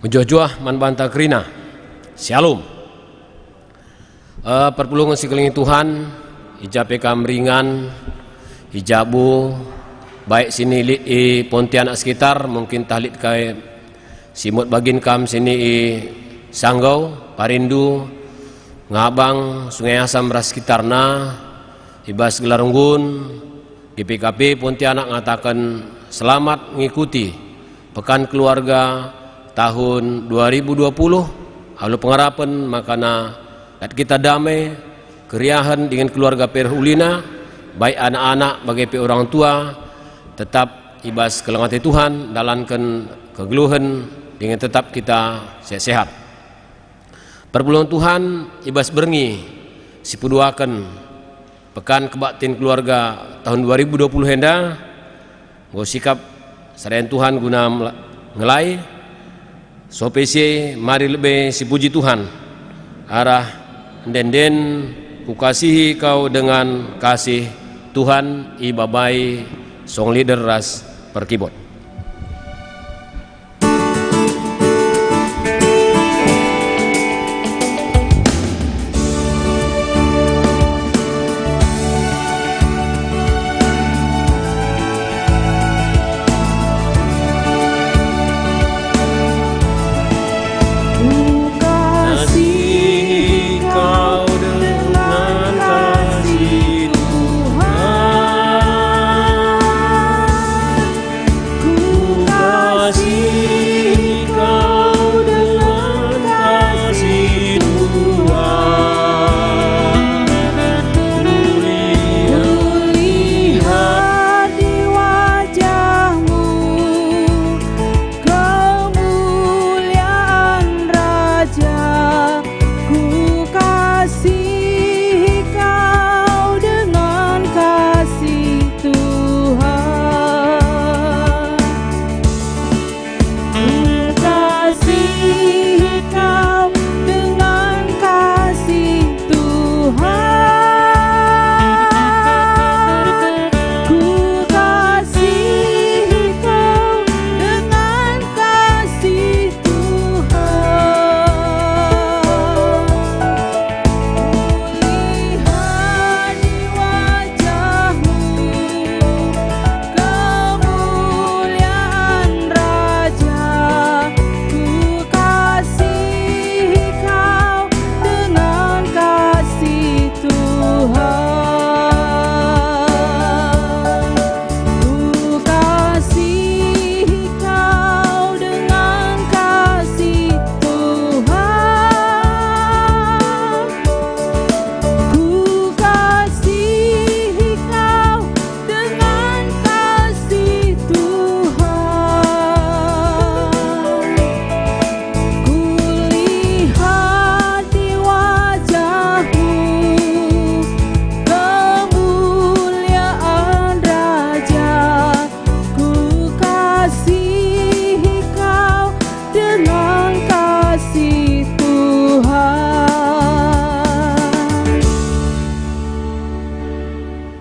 Menjuah-juah man banta kerina. Shalom. Perpulungan sekeliling Tuhan, hijab pekam ringan, hijabu, baik sini i Pontianak sekitar, mungkin tahlit kai simut bagin kam sini i Sanggau, Parindu, Ngabang, Sungai Asam ras sekitarna, ibas Gelarunggun, GPKP Pontianak ngatakan selamat mengikuti Pekan Keluarga tahun 2020. Lalu pengharapan makana kita damai keriahan dengan keluarga perhulina, baik anak-anak bagi orang tua tetap ibas kelengat Tuhan dalankan kegeluhan dengan tetap kita sehat. Perpulungan Tuhan ibas berngi sipuduakan Pekan Kebaktian Keluarga tahun 2020 hendak go sikap sarayan Tuhan guna ngelai sopesi mari lebih si puji Tuhan arah den kukasihi kau dengan kasih Tuhan ibabai song leader ras perkibot.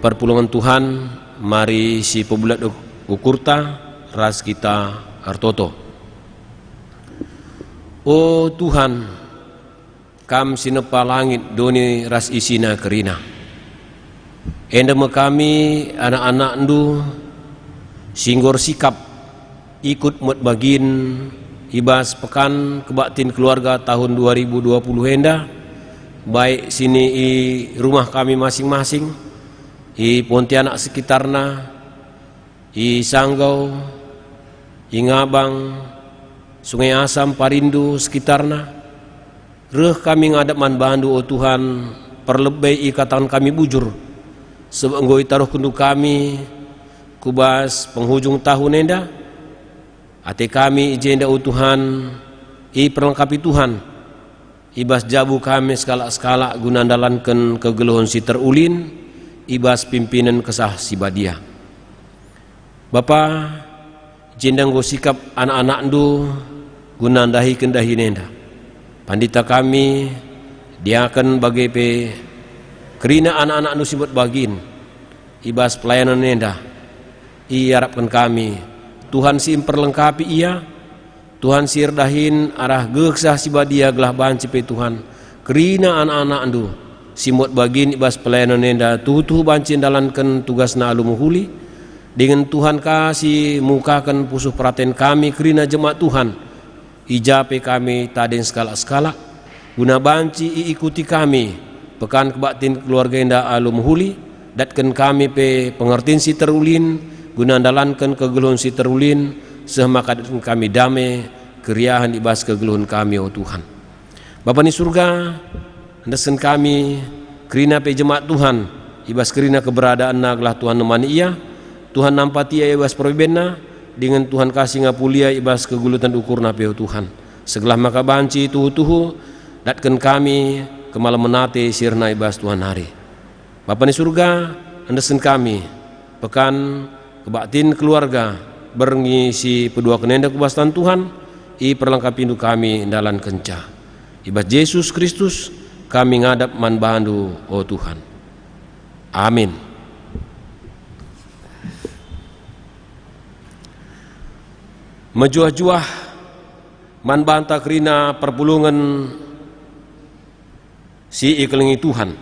Perpulungan Tuhan, mari si pebulat ukurta ras kita artoto. Oh Tuhan, kam sinepa langit doni ras isina kerina. Endema kami anak-anak ndu singgor sikap ikut mut bagin ibas Pekan Kebaktian Keluarga tahun 2020 henda, baik sini i rumah kami masing-masing, i Pontianak sekitarna, i Sanggau, i Ngabang, Sungai Asam, Parindu sekitarna. Reh kami ngadap man bandu oh Tuhan, perlebih ikatan kami bujur sebab engkau taruh kundu kami kubas penghujung tahun enda. Ate kami ijenda oh Tuhan, i perlengkapi Tuhan, ibas jabu kami skala-skala guna dalankan kegeluhan si terulin, ibas pimpinan kesah si badia. Bapa jendang go sikap anak-anak ndu guna dahi kendahi nenda. Pandita kami dia akan bagi pe kerina anak-anak ndu sibut bagin ibas pelayanan nenda. I harapkan kami Tuhan si memperlengkapi ia Tuhan sirdahin arah geksah si badia gelah banci pe Tuhan kerina anak-anak andu simut bagin ibas pelayanan enda tuh banci dalankan tugas na alu muhuli dengan Tuhan kasih mukakan pusuh perhatian kami kerina jemaat Tuhan ijape kami taden skala-skala guna banci ikuti kami pekan kebaktin keluarga enda alu muhuli datkan kami pe pengertian si terulin guna dalankan kegeluhan si terulin sehmakadan kami damai keriahan ibas kegeluhan kami oh Tuhan. Bapa ni surga andasan kami kerina pe jemaat Tuhan ibas kerina keberadaan naglah Tuhan nemani ia Tuhan nampati ia ibas perbenna dengan Tuhan kasih ngapulia ibas kegulutan ukur nape oh Tuhan. Segelah maka banci tuhu datkan kami kemalam menate sirna ibas Tuhan hari. Bapa ni surga andasan kami pekan kebaktin keluarga berngisi pedua kenenda kebasan Tuhan i perlengkapi indu kami dalam kenca ibas Yesus Kristus kami ngadap man bandu oh Tuhan. Amin. Mejuah-juah man banta kerina perpulungan si iklengi Tuhan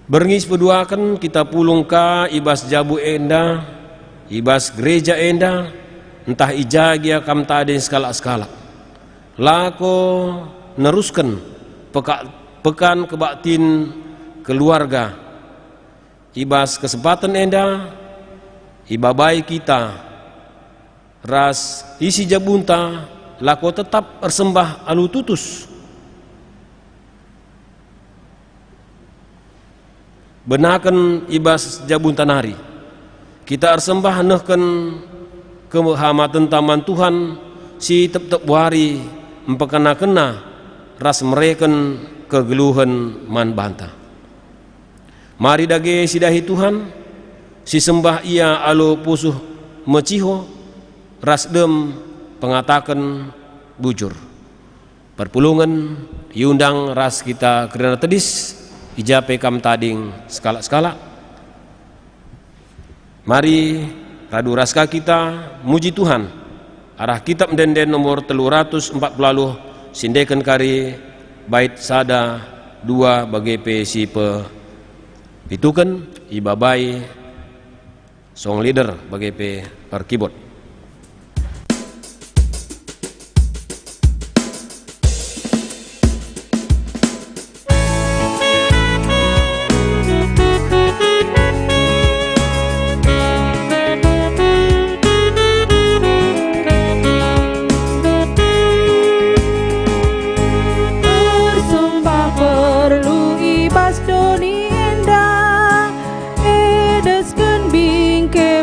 berngis peduakan kita pulung ka ibas jabu enda ibas gereja enda entah ijagia kam taden skala-skala lako neruskan pekan kebaktin keluarga ibas kesempatan enda ibabai kita ras isi jabunta lako tetap bersembah alu tutus benakan ibas jabunta nari kita bersembah nehkan kehamatan taman Tuhan si tep-tep wari empekena-kena ras mereken kegeluhan man banta. Mari dage sidahi Tuhan si sembah ia alo pusuh meciho ras dem pengatakan bujur perpulungan diundang ras kita kerana tedis ijape kam tading skala-skala. Mari radu raska kita muji Tuhan arah kitab denden nomor 340 sindekan kari bait sada 2 bagi si pe pitukan ibabai song leader bagi pe per keyboard.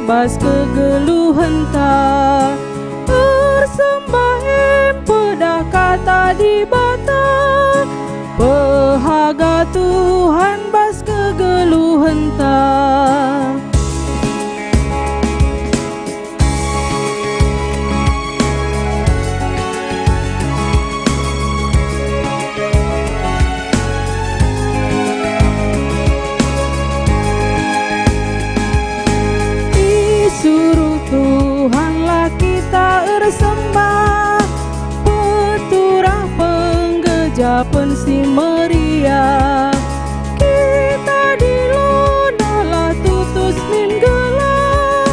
Bas kegeluhan ta bersembah pedah kata di bata pehaga Tuhan bas kegeluhan ta. Tuhanlah kita bersembah peturah penggejapan si meriah kita dilunalah tutus min gelah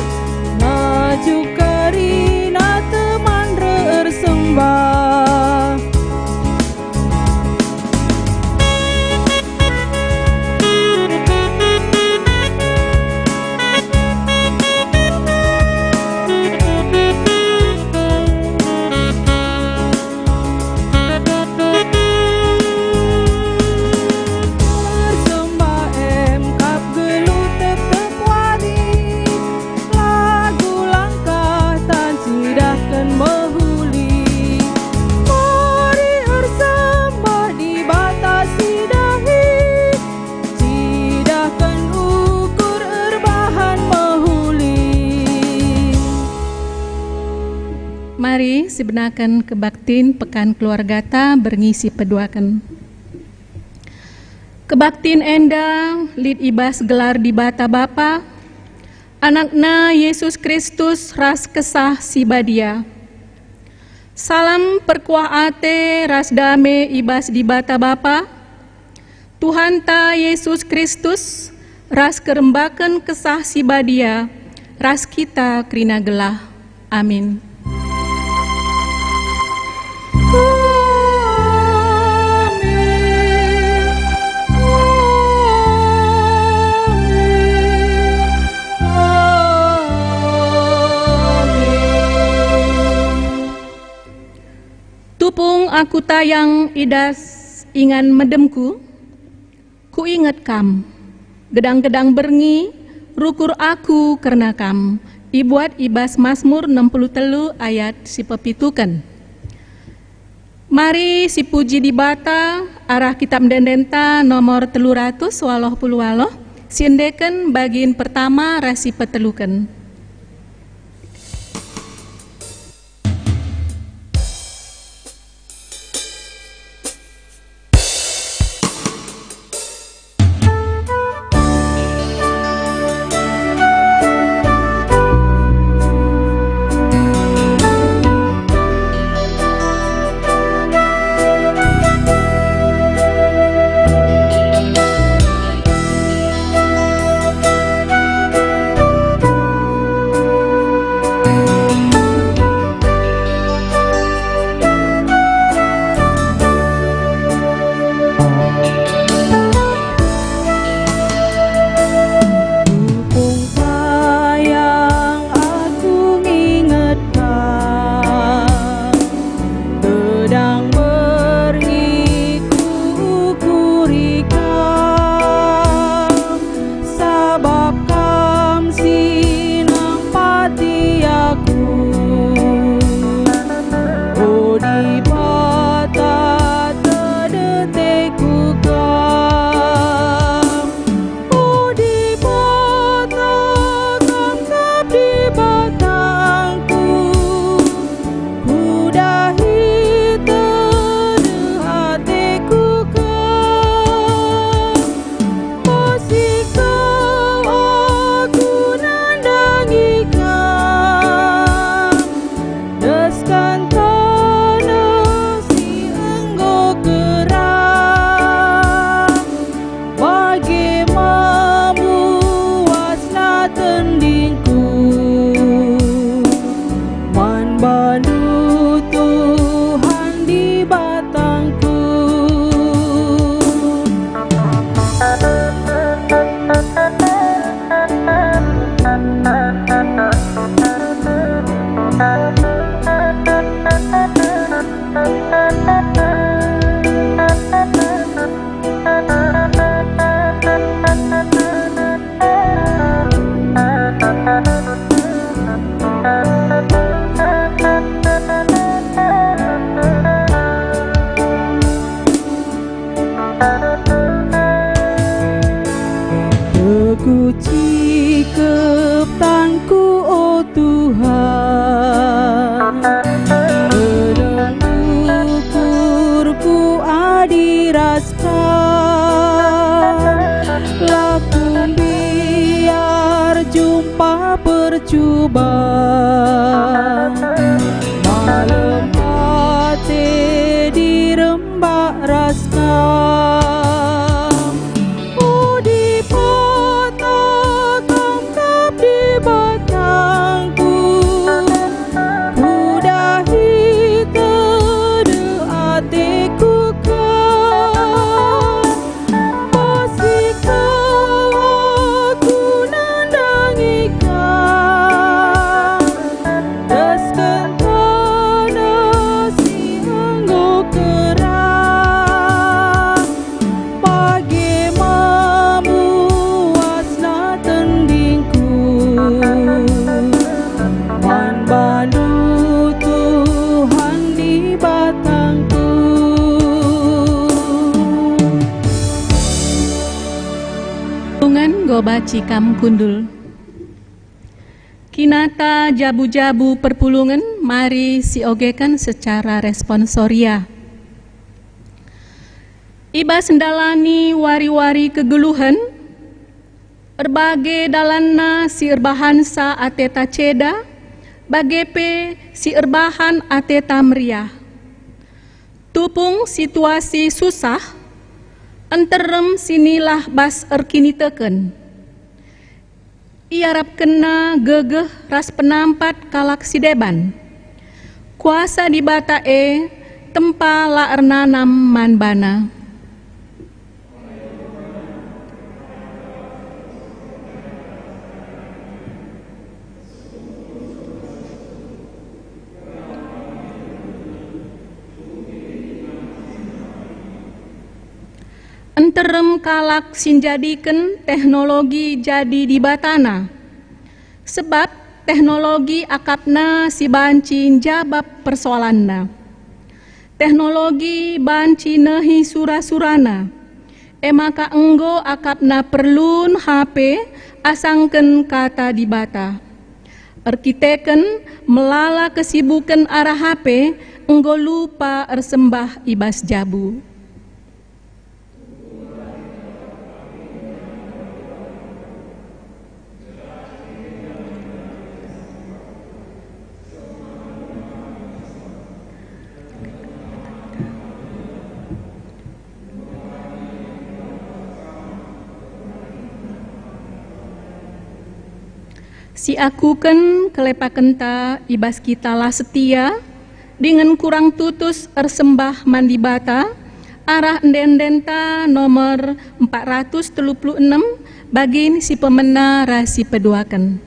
maju karina teman bersembah. Mari sebenakan kebaktin pekan keluarga ta berngisi peduakan. Kebaktin enda lid ibas gelar di bata bapa, anakna Yesus Kristus ras kesah si badia. Salam perkuah ate ras dame ibas di bata Bapa, Tuhan ta Yesus Kristus, ras kerembakan kesah si badia, ras kita kerina gelah. Amin. Tupung aku tayang idas ingan medemku, ku inget kam, gedang-gedang berngi, rukur aku karena kam. Ibuat ibas Mazmur 63 ayat si pepitukan. Mari si puji di bata, arah kitab dendenta nomor 300 waloh puluh waloh, siendeken bagian pertama rasi petelukan. Baci kam kundul. Kinata jabu-jabu perpulungan, mari siogekan secara responsoria. Iba sendalani wari-wari kegeluhan, berbagai dalanna si erbahansa ateta ceda, bagepe si erbahan ate tamriah. Tupung situasi susah, enterem sinilah bas erkini teken. Iarap kena gegeh ras penampat kalak si deban. Kuasa di batae tempa la ernanam manbana. Enterem kalak sinjadiken teknologi jadi di batana. Sebab teknologi akapna si banci jabab persoalanna. Teknologi banci nehi sura-surana. Maka enggo akapna perlun HP asangken kata di bata. Erkiteken melala kesibukan arah HP enggo lupa ersembah ibas jabu. Si akuken kelepakenta ibas kita lah setia dengan kurang tutus ersembah mandibata arah endendenta nomor 436 bagin si pemena rasi peduaken.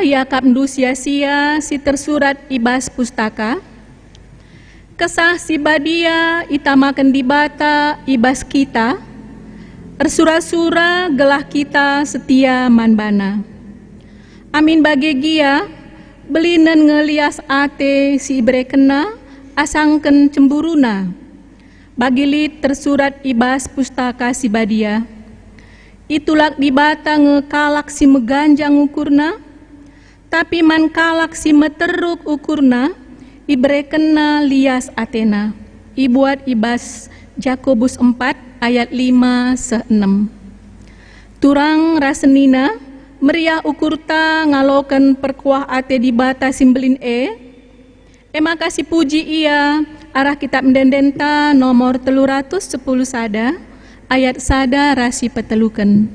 Yakap ndu sia-sia si tersurat ibas pustaka. Kesah si badia itamakan di bata ibas kita. Ersura-sura gelah kita setia manbana. Amin bagi gia belinen ngelias ate si ibre kena asangken cemburuna. Bagi lit tersurat ibas pustaka si badia. Itulak dibata ngekalak si meganjang ukurna, tapi man kalak si meteruk ukurna, ibre kena lias atena. Ibuat ibas Jakobus 4 ayat 5-6. Turang rasenina meriah ukurta ngalokan perkuah ate dibata simbelin makasih puji ia arah kitab mendendenta nomor 310 sada ayat sada rasi peteluken.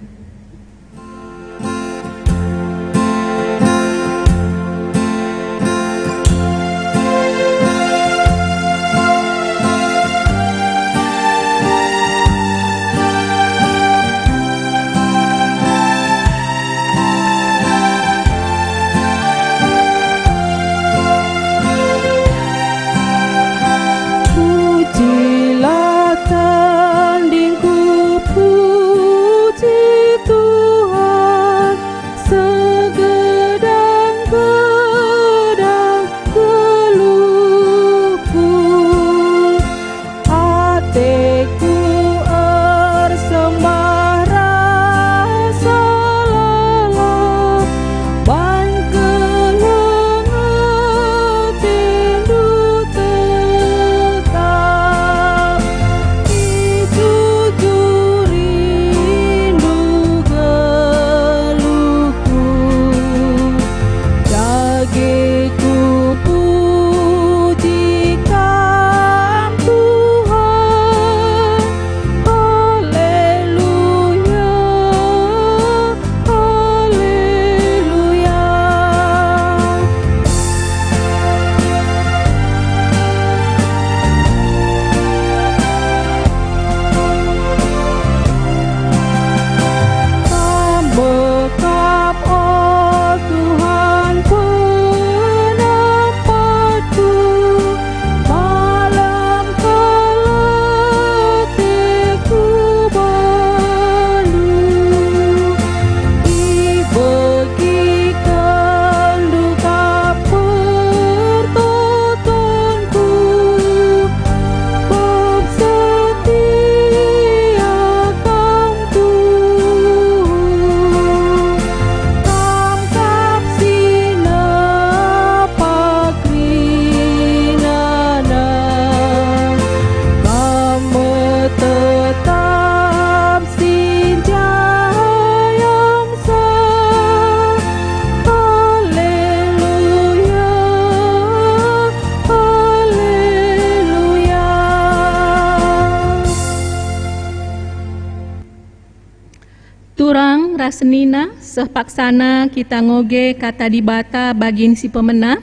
Turang rasenina sepaksana kita ngoge kata dibata bagin si pemena.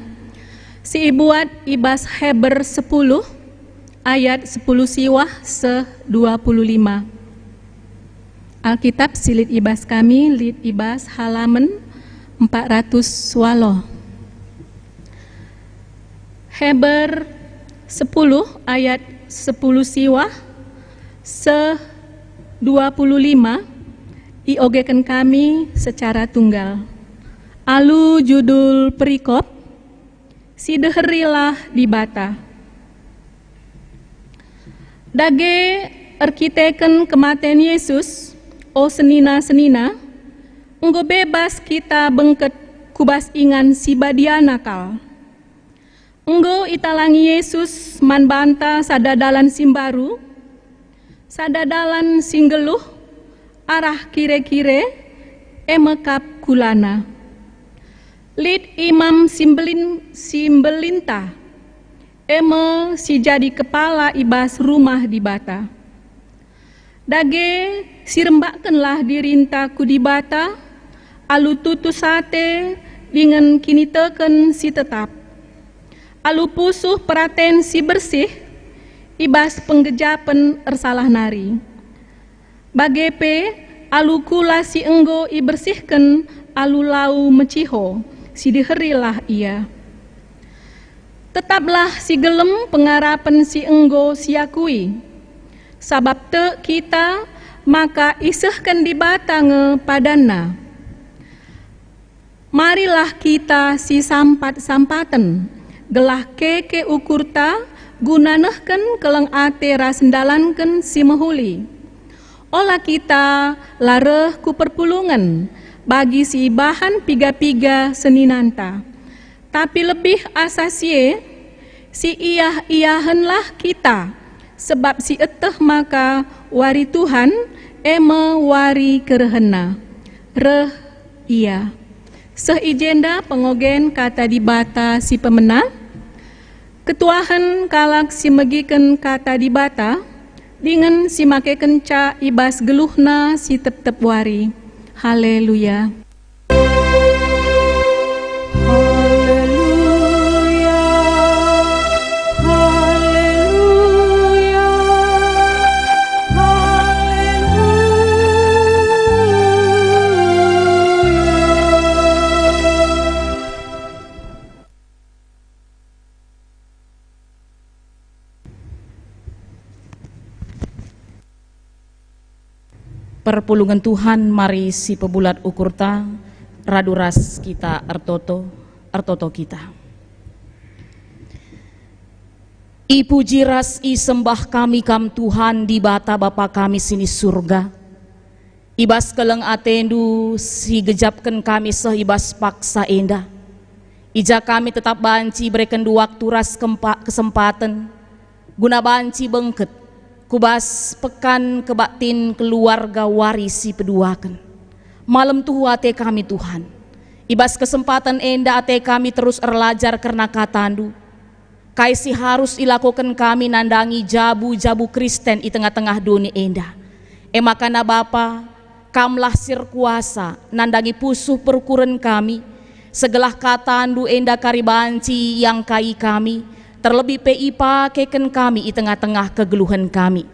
Si ibuat ibas Heber 10 ayat 10 siwah se-25. Alkitab silit ibas kami lit ibas halaman 400 walo. Heber 10 ayat 10 siwah se-25 iogekan kami secara tunggal. Alu judul perikop, si deherilah dibata. Dage erkiteken kematian Yesus, o senina-senina, enggo bebas kita bengket kubas ingan si badia nakal. Enggo italangi Yesus man banta sadadalan simbaru, sadadalan singgeluh, arah kire-kire emekap kulana. Lid imam simbelinta eme si jadi kepala ibas rumah di bata. Dage si rembakkenlah dirinta ku di bata, alu tutu sate dengan kini teken si tetap. Alu pusuh peraten si bersih, ibas penggejapen ersalah nari. Bagepe alu kula si enggo ibersihken alu lau meciho, si diherilah ia. Tetaplah si gelem pengarapan si enggo siakui. Sabab te kita maka isehkan di batange padana. Marilah kita si sampat-sampaten, gelah keke ukurta, gunanehken keleng ate rasendalanken si mehuli. Olah kita lareh ku perpulungan, bagi si bahan piga-piga seninanta. Tapi lebih asasie, si iyah-iyahenlah kita, sebab si eteh maka wari Tuhan, eme wari kerehena. Reh iya. Seijenda pengogen kata dibata si pemena, ketuahan kalak si megiken kata dibata, dengan si make kenca ibas geluhna si tep-tep wari. Haleluya. Perpulungan Tuhan mari si pebulat ukurta raduras kita ertoto kita. I puji ras i sembah kami kam Tuhan di bata Bapa kami sini surga. Ibas keleng atendu si gejapkan kami sehibas paksa endah. Ija kami tetap banci berikan dua waktu ras kesempatan guna banci bengket. Kubas pekan kebaktin keluarga warisi peduakan. Malam tuh ate kami Tuhan. Ibas kesempatan enda ate kami terus erlajar karena katandu. Kaisi harus ilakukan kami nandangi jabu-jabu Kristen di tengah-tengah dunia enda. Emakana Bapa, kamlah sir kuasa nandangi pusuh perkuren kami. Segelah katandu enda karibanci yang kai kami. Terlebih PIPA keken kami di tengah-tengah kegeluhan kami.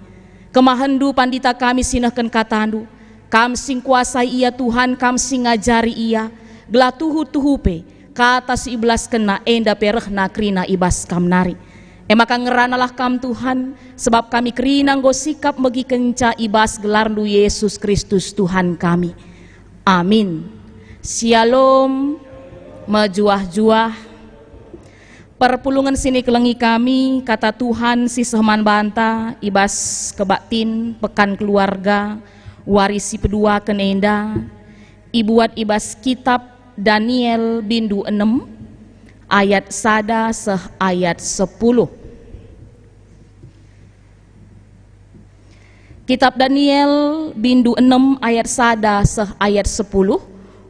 Kemahendu pandita kami sinahkan katandu. Kam sing kuasai ia Tuhan, kam sing ngajari ia. Gelah tuhu-tuhupe, kata si iblas kena enda perehna krina ibas kam nari. Emaka ngeranalah kam Tuhan, sebab kami krina nggo sikap megi kenca ibas gelarndu Yesus Kristus Tuhan kami. Amin. Shalom, mejuah-juah. Perpulungan sini kelengi kami, kata Tuhan si seman banta, ibas kebaktin, pekan keluarga, warisi pedua kenenda, ibuat ibas kitab Daniel bindu 6, ayat sada seh ayat 10. Kitab Daniel bindu 6 ayat sada seh ayat 10,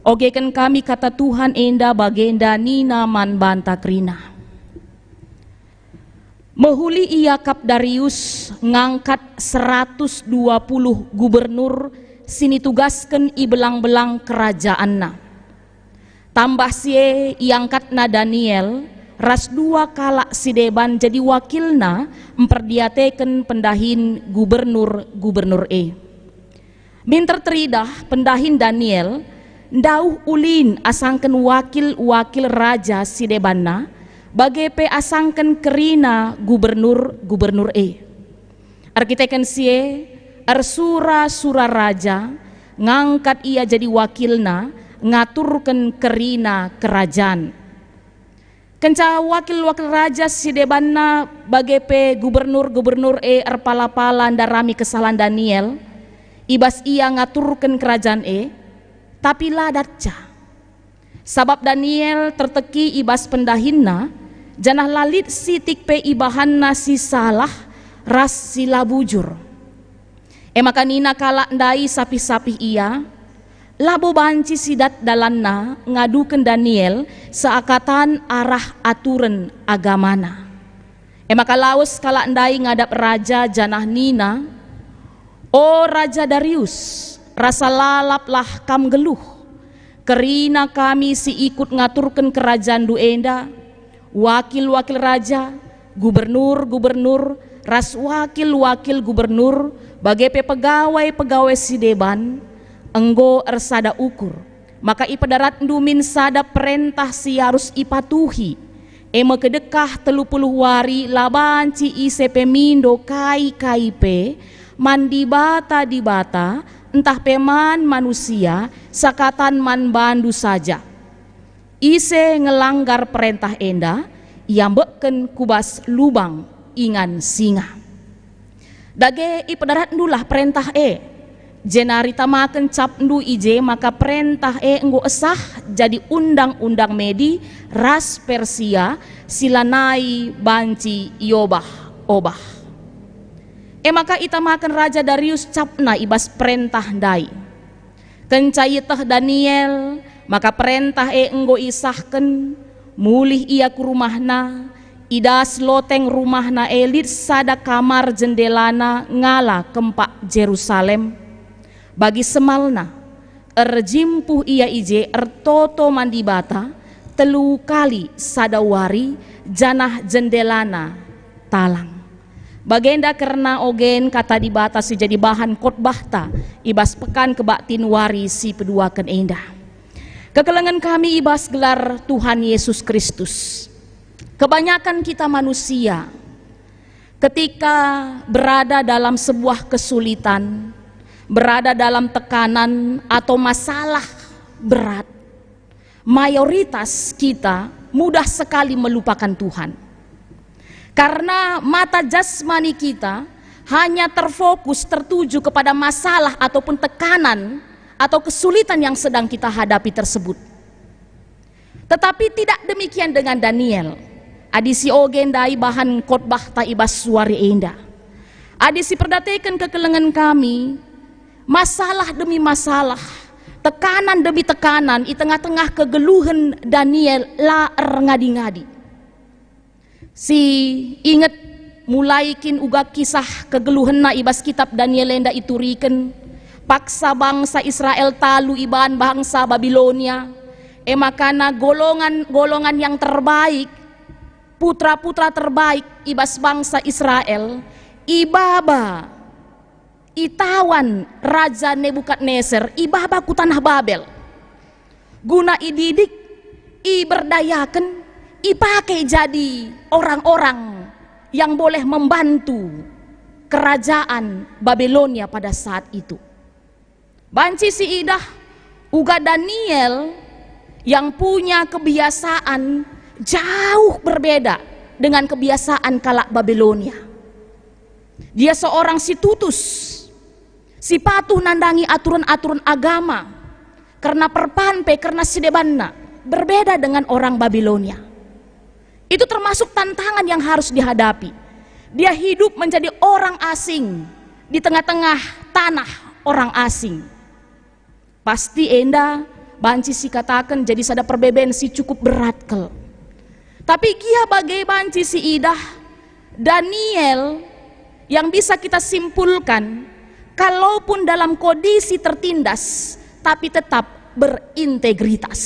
ogekan kami kata Tuhan enda bagenda nina man banta krina. Mehuli ia Kap Darius ngangkat 120 gubernur sini tugaskan i belang-belang kerajaanna. Tambah sie iangkatna Daniel ras dua kalak si deban jadi wakilna memperdiateken pendahin gubernur Minter teridah pendahin Daniel ndauh ulin asangken wakil raja si debanna bagai asangken kerina gubernur Arkiteken sie sura raja ngangkat ia jadi wakilna ngaturken kerina kerajaan. Kenca wakil raja si debanna bagai gubernur pala-pala ndarami kesalahan Daniel ibas ia ngaturken kerajaan tapi ladatca. Sabab Daniel terteki ibas pendahinna janah lalit sitik ibahanna si salah ras sila bujur. Maka nina kalak ndai sapi-sapi ia labo banci sidat dalanna ngaduken Daniel seakatan arah aturan agamana. Maka laus kalak ndai ngadap raja janah nina, o Raja Darius, rasa lalaplah kam geluh kerina kami si ikut ngaturken kerajaan duenda, wakil-wakil raja, gubernur, ras wakil gubernur, bagai pegawai si deban, enggo ersada ukur, maka ipadarat dumin sada perintah si harus ipatuhi, ema kedekah 30 wari labanci ise pemindo kai-kaipe, mandi bata di bata, entah peman manusia, sakatan man bandu saja. ise ngelanggar perintah enda, ia beken kubas lubang ingan singa. Dage ipadarat ndulah perintah jenari tamaken cap ndu ije, maka perintah enggo esah jadi undang-undang medi ras Persia silanai banci obah. Maka itamaken Raja Darius capna ibas perintah dai. Kencai teh Daniel, maka perintah enggo isahken mulih ia ku rumahna, idas loteng rumahna elit sada kamar jendelana ngala kempak Jerusalem. Bagi semalna erjimpuh ia ije ertoto mandi bata telu kali sadawari janah jendelana talang. Bagenda karena ogen kata di bata si jadi bahan khotbahta ibas pekan kebaktin wari si peduakan endah. Kekelengan kami ibas gelar Tuhan Yesus Kristus. Kebanyakan kita manusia ketika berada dalam sebuah kesulitan, berada dalam tekanan atau masalah berat, mayoritas kita mudah sekali melupakan Tuhan. Karena mata jasmani kita hanya terfokus tertuju kepada masalah ataupun tekanan atau kesulitan yang sedang kita hadapi tersebut. Tetapi tidak demikian dengan Daniel. Adisi ogendai bahan khotbah ta ibas suari enda. Adisi perdateken kekelengan kami, masalah demi masalah, tekanan demi tekanan, di tengah-tengah kegeluhan Daniel la ngadi-ngadi. Si inget mulai kin uga kisah kegeluhenna ibas kitab Daniel enda ituriken paksa bangsa Israel talu iban bangsa Babilonia. Makana golongan yang terbaik, putra-putra terbaik ibas bangsa Israel ibaba itawan Raja Nebukadnezar ibaba ku tanah Babel guna ididik iberdayakan ipakai jadi orang-orang yang boleh membantu kerajaan Babilonia pada saat itu. Banci si idah uga Daniel yang punya kebiasaan jauh berbeda dengan kebiasaan kalak Babilonia. Dia seorang si tutus, si patuh nandangi aturan-aturan agama, karena perpanpe, karena sidebanna, berbeda dengan orang Babilonia. Itu termasuk tantangan yang harus dihadapi. Dia hidup menjadi orang asing di tengah-tengah tanah orang asing. Pasti enda banci si katakan jadi sada perbeben si cukup berat kel. Tapi kia bagai banci si idah Daniel yang bisa kita simpulkan, kalaupun dalam kondisi tertindas tapi tetap berintegritas.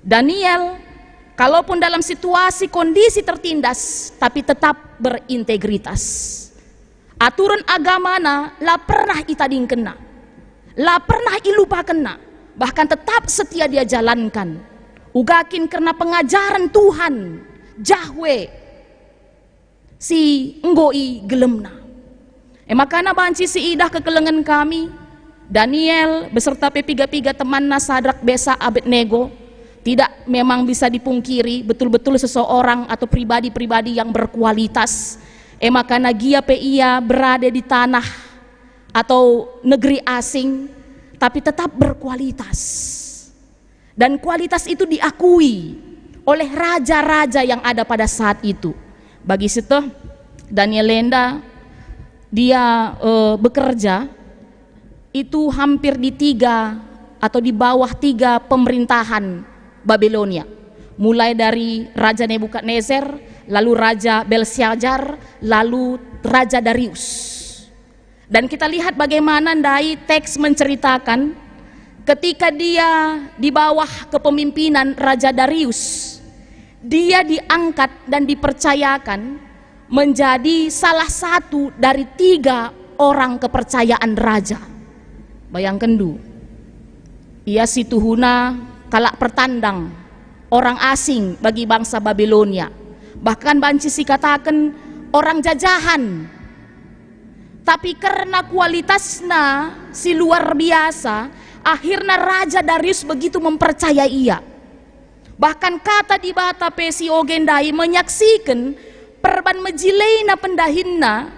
Daniel kalaupun dalam situasi kondisi tertindas tapi tetap berintegritas. Aturan agamana la pernah itading kena, la pernah ilupa kena, bahkan tetap setia dia jalankan. Ugakin karena pengajaran Tuhan Jahwe si nggoi gelemna. Makana banci si idah kekelengan kami Daniel beserta P3 temanna Sadrak Besa Abednego tidak memang bisa dipungkiri betul-betul seseorang atau pribadi-pribadi yang berkualitas. Makana gia ia berada di tanah atau negeri asing tapi tetap berkualitas. Dan kualitas itu diakui oleh raja-raja yang ada pada saat itu. Bagi situ Daniel Lenda dia bekerja itu hampir di 3 atau di bawah 3 pemerintahan Babilonia, mulai dari Raja Nebukadnezar, lalu Raja Belshazzar, lalu Raja Darius. Dan kita lihat bagaimana dai teks menceritakan ketika dia di bawah kepemimpinan Raja Darius, dia diangkat dan dipercayakan menjadi salah satu dari 3 orang kepercayaan raja. Bayangkan dulu, ia si tuhuna kalak pertandang orang asing bagi bangsa Babilonia, bahkan banci si katakan orang jajahan. Tapi karena kualitasnya si luar biasa, akhirnya Raja Darius begitu mempercayai ia. Bahkan kata di bata pesi ogendai menyaksikan perban mejileina pendahinna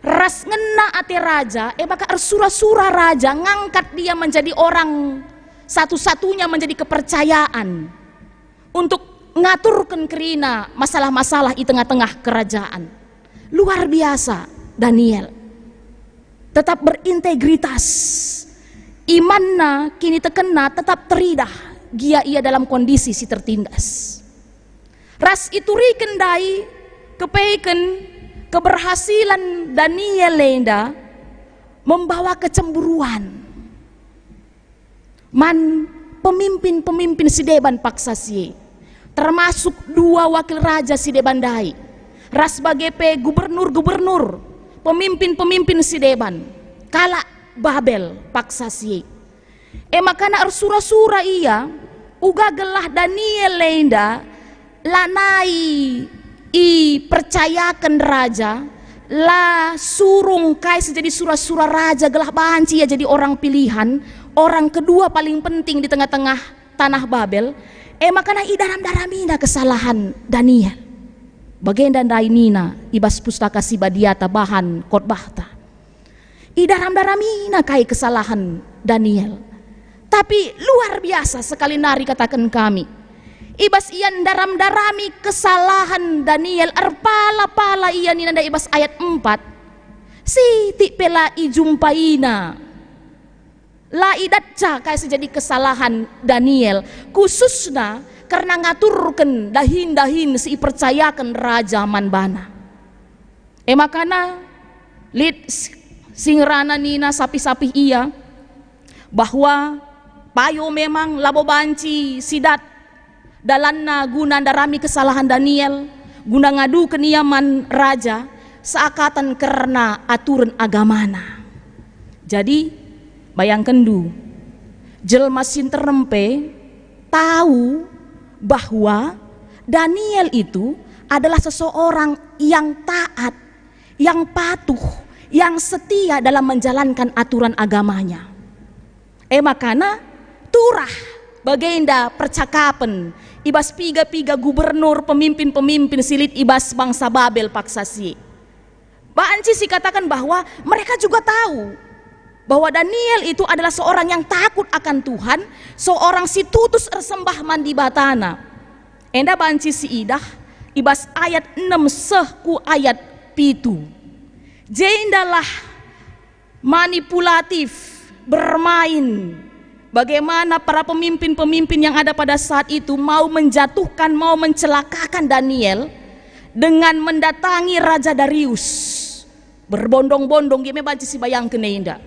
ras ngena ate raja, maka sura-sura raja ngangkat dia menjadi orang satu-satunya menjadi kepercayaan untuk ngaturkan kerina masalah-masalah di tengah-tengah kerajaan. Luar biasa Daniel. Tetap berintegritas. Imanna kini tekena tetap teridah. Ia dalam kondisi si tertindas. Ras itu rikendai kepeiken keberhasilan Daniel lenda membawa kecemburuan. Man pemimpin-pemimpin Sideban paksasi, termasuk 2 wakil raja Sideban dai, ras bagepe gubernur-gubernur, pemimpin-pemimpin Sideban, kala Babel paksasi. Makana sura-sura ia uga gelah Daniel lenda lanai percayakan raja la surung kai sejadi sura-sura raja gelah banci ya jadi orang pilihan, orang kedua paling penting di tengah-tengah tanah Babel. Makana daramina kesalahan Daniel bagenda dainina ibas pustaka Sibadiata bahan khotbahta daramina kai kesalahan Daniel. Tapi luar biasa sekali nari katakan kami ibas ian daram-darami kesalahan Daniel pala ian nanda ibas ayat 4 siti pela ijumpaina la idatca kayak sejadi kesalahan Daniel khususnya karena ngaturkan dahin-dahin si percayakan raja manbana. Makana lid singrana nina sapi-sapi ia bahwa payo memang labo banci sidat dalanna guna darami kesalahan Daniel guna ngadu keniaman raja seakatan karena aturan agamana. Jadi bayangkan du jelma sinterempe tahu bahwa Daniel itu adalah seseorang yang taat, yang patuh, yang setia dalam menjalankan aturan agamanya. Makana turah bagenda percakapan ibas piga-piga gubernur pemimpin-pemimpin silit ibas bangsa Babel paksasi. Banci sih katakan bahwa mereka juga tahu bahwa Daniel itu adalah seorang yang takut akan Tuhan, seorang si tutus ersembah mandi batana. Enda banci si idah ibas ayat 6 sehku ayat pitu. Jendalah manipulatif bermain. Bagaimana para pemimpin-pemimpin yang ada pada saat itu mau menjatuhkan, mau mencelakakan Daniel dengan mendatangi Raja Darius. Berbondong-bondong gime banci si bayangkeun indah.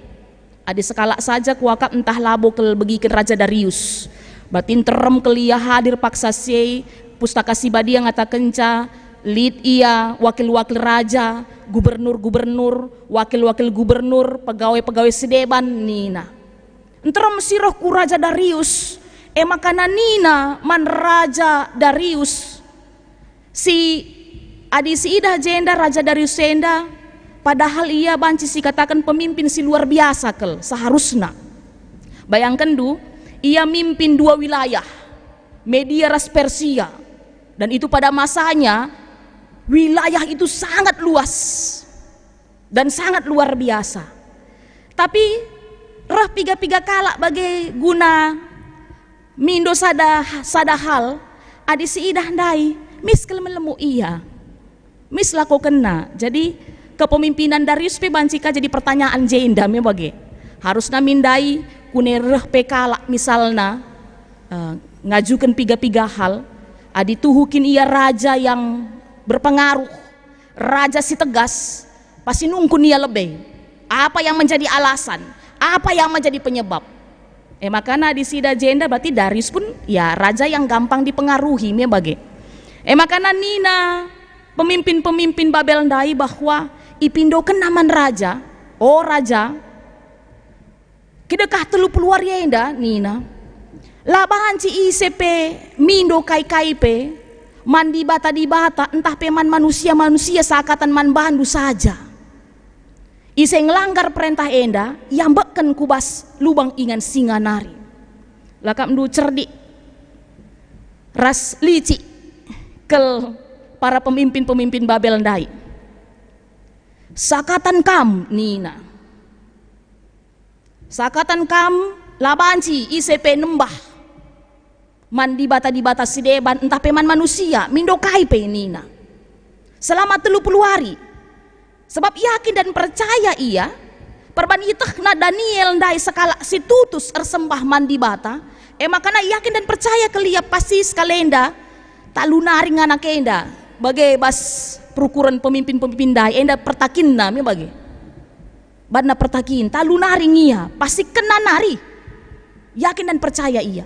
Adi sekala saja kuakap entah labo kel begiken Raja Darius. Batin terem kelia hadir paksa sei pustaka Sibadi yang ngata kenca lid ia wakil-wakil raja, gubernur-gubernur, wakil-wakil gubernur, pegawai-pegawai Sideban nina. Enterem siroh ku Raja Darius, makana nina man Raja Darius si adi si idah jenda Raja Darius senda. Padahal ia banci si katakan pemimpin si luar biasa kel seharusnya. Bayangkan du, ia mimpin 2 wilayah, Media ras Persia, dan itu pada masanya wilayah itu sangat luas dan sangat luar biasa. Tapi roh piga-piga kala bagai guna mindo sadahal adi si idah ndai miskel melemu ia mis lako kena. Jadi kepemimpinan Darius pe bancika jadi pertanyaan jenda me bage harusna mindai kunereh pe kala misalna ngajukan piga-piga hal adi tuhukin ia raja yang berpengaruh, raja si tegas, pasti nungkun ia lebih apa yang menjadi alasan, apa yang menjadi penyebab. Makana di sida jenda berarti Darius pun ya raja yang gampang dipengaruhi me bage. Makana nina pemimpin-pemimpin Babel ndai bahwa ipindokan naman raja, oh raja, kidekah telu peluar yenda nina, labahan ci ICP mindo kai pe, mandi bata di bata, entah peman manusia seakatan man bandu saja. Ise ngelanggar perintah enda, yang beken kubas lubang ingan singa nari. Lakam du cerdik, ras lici kel para pemimpin-pemimpin Babel ndai. Sakatan kam nina. Sakatan kam labanci ICP nembah. Man di bata sideban entah peman manusia mindokai pe nina. Selama 30 hari. Sebab yakin dan percaya ia perban itahna Daniel ndai sekala situtus ersembah mandi bata. Makana yakin dan percaya kelia pasti skalenda tak lunari ngana kenda bagai bas perukuran pemimpin-pemimpin dai enda pertakin na mi bagi. Badna pertakin tak lunari ngia pasti kena nari. Yakin dan percaya ia.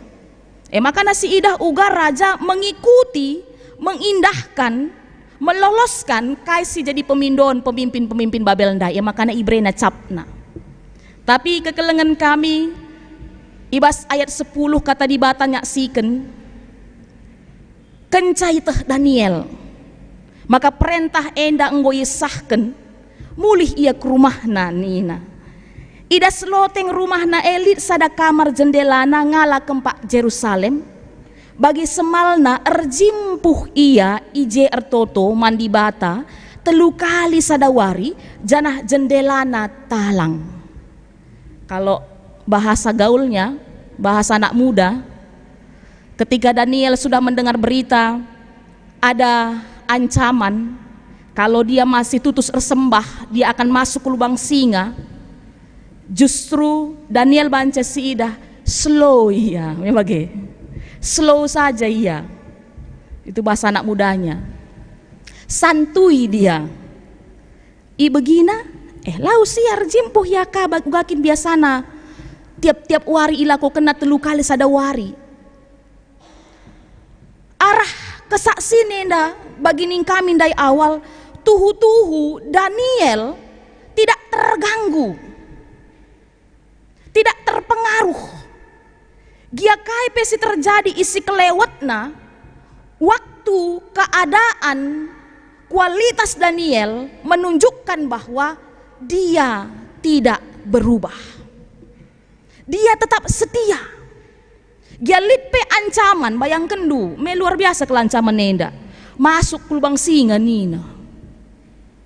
Makana si idah uga raja mengikuti, mengindahkan, meloloskan kaisi jadi pemindon pemimpin-pemimpin Babel ndai. Makana ibrena capna. Tapi kekelengan kami ibas ayat 10 kata di bata nyaksikan kencai teh Daniel. Maka perintah enda enggo yesahkan mulih ia ke rumahna nina. Ida seloteng rumahna elit sada kamar jendelana ngala kempak Jerusalem. Bagi semalna erjimpuh ia ije ertoto mandi bata 3 kali sadawari janah jendelana talang. Kalau bahasa gaulnya, bahasa anak muda, ketika Daniel sudah mendengar berita ada ancaman kalau dia masih tutus ersembah dia akan masuk ke lubang singa, justru Daniel banca si idah slow iya, slow saja iya, itu bahasa anak mudanya, santui dia, begina, lau siar jimpuh ya ka bakin biasana tiap-tiap wari ilaku kena 3 kali sadawari. Arah kesaksi nenda bagining kami dari awal tuhu-tuhu Daniel tidak terganggu, tidak terpengaruh. Gia kai pesi terjadi isi kelewatna waktu keadaan kualitas Daniel menunjukkan bahwa dia tidak berubah. Dia tetap setia. Dia lipe ancaman, bayangkan du, luar biasa kelancaman nenda. Masuk ke lubang singa nina.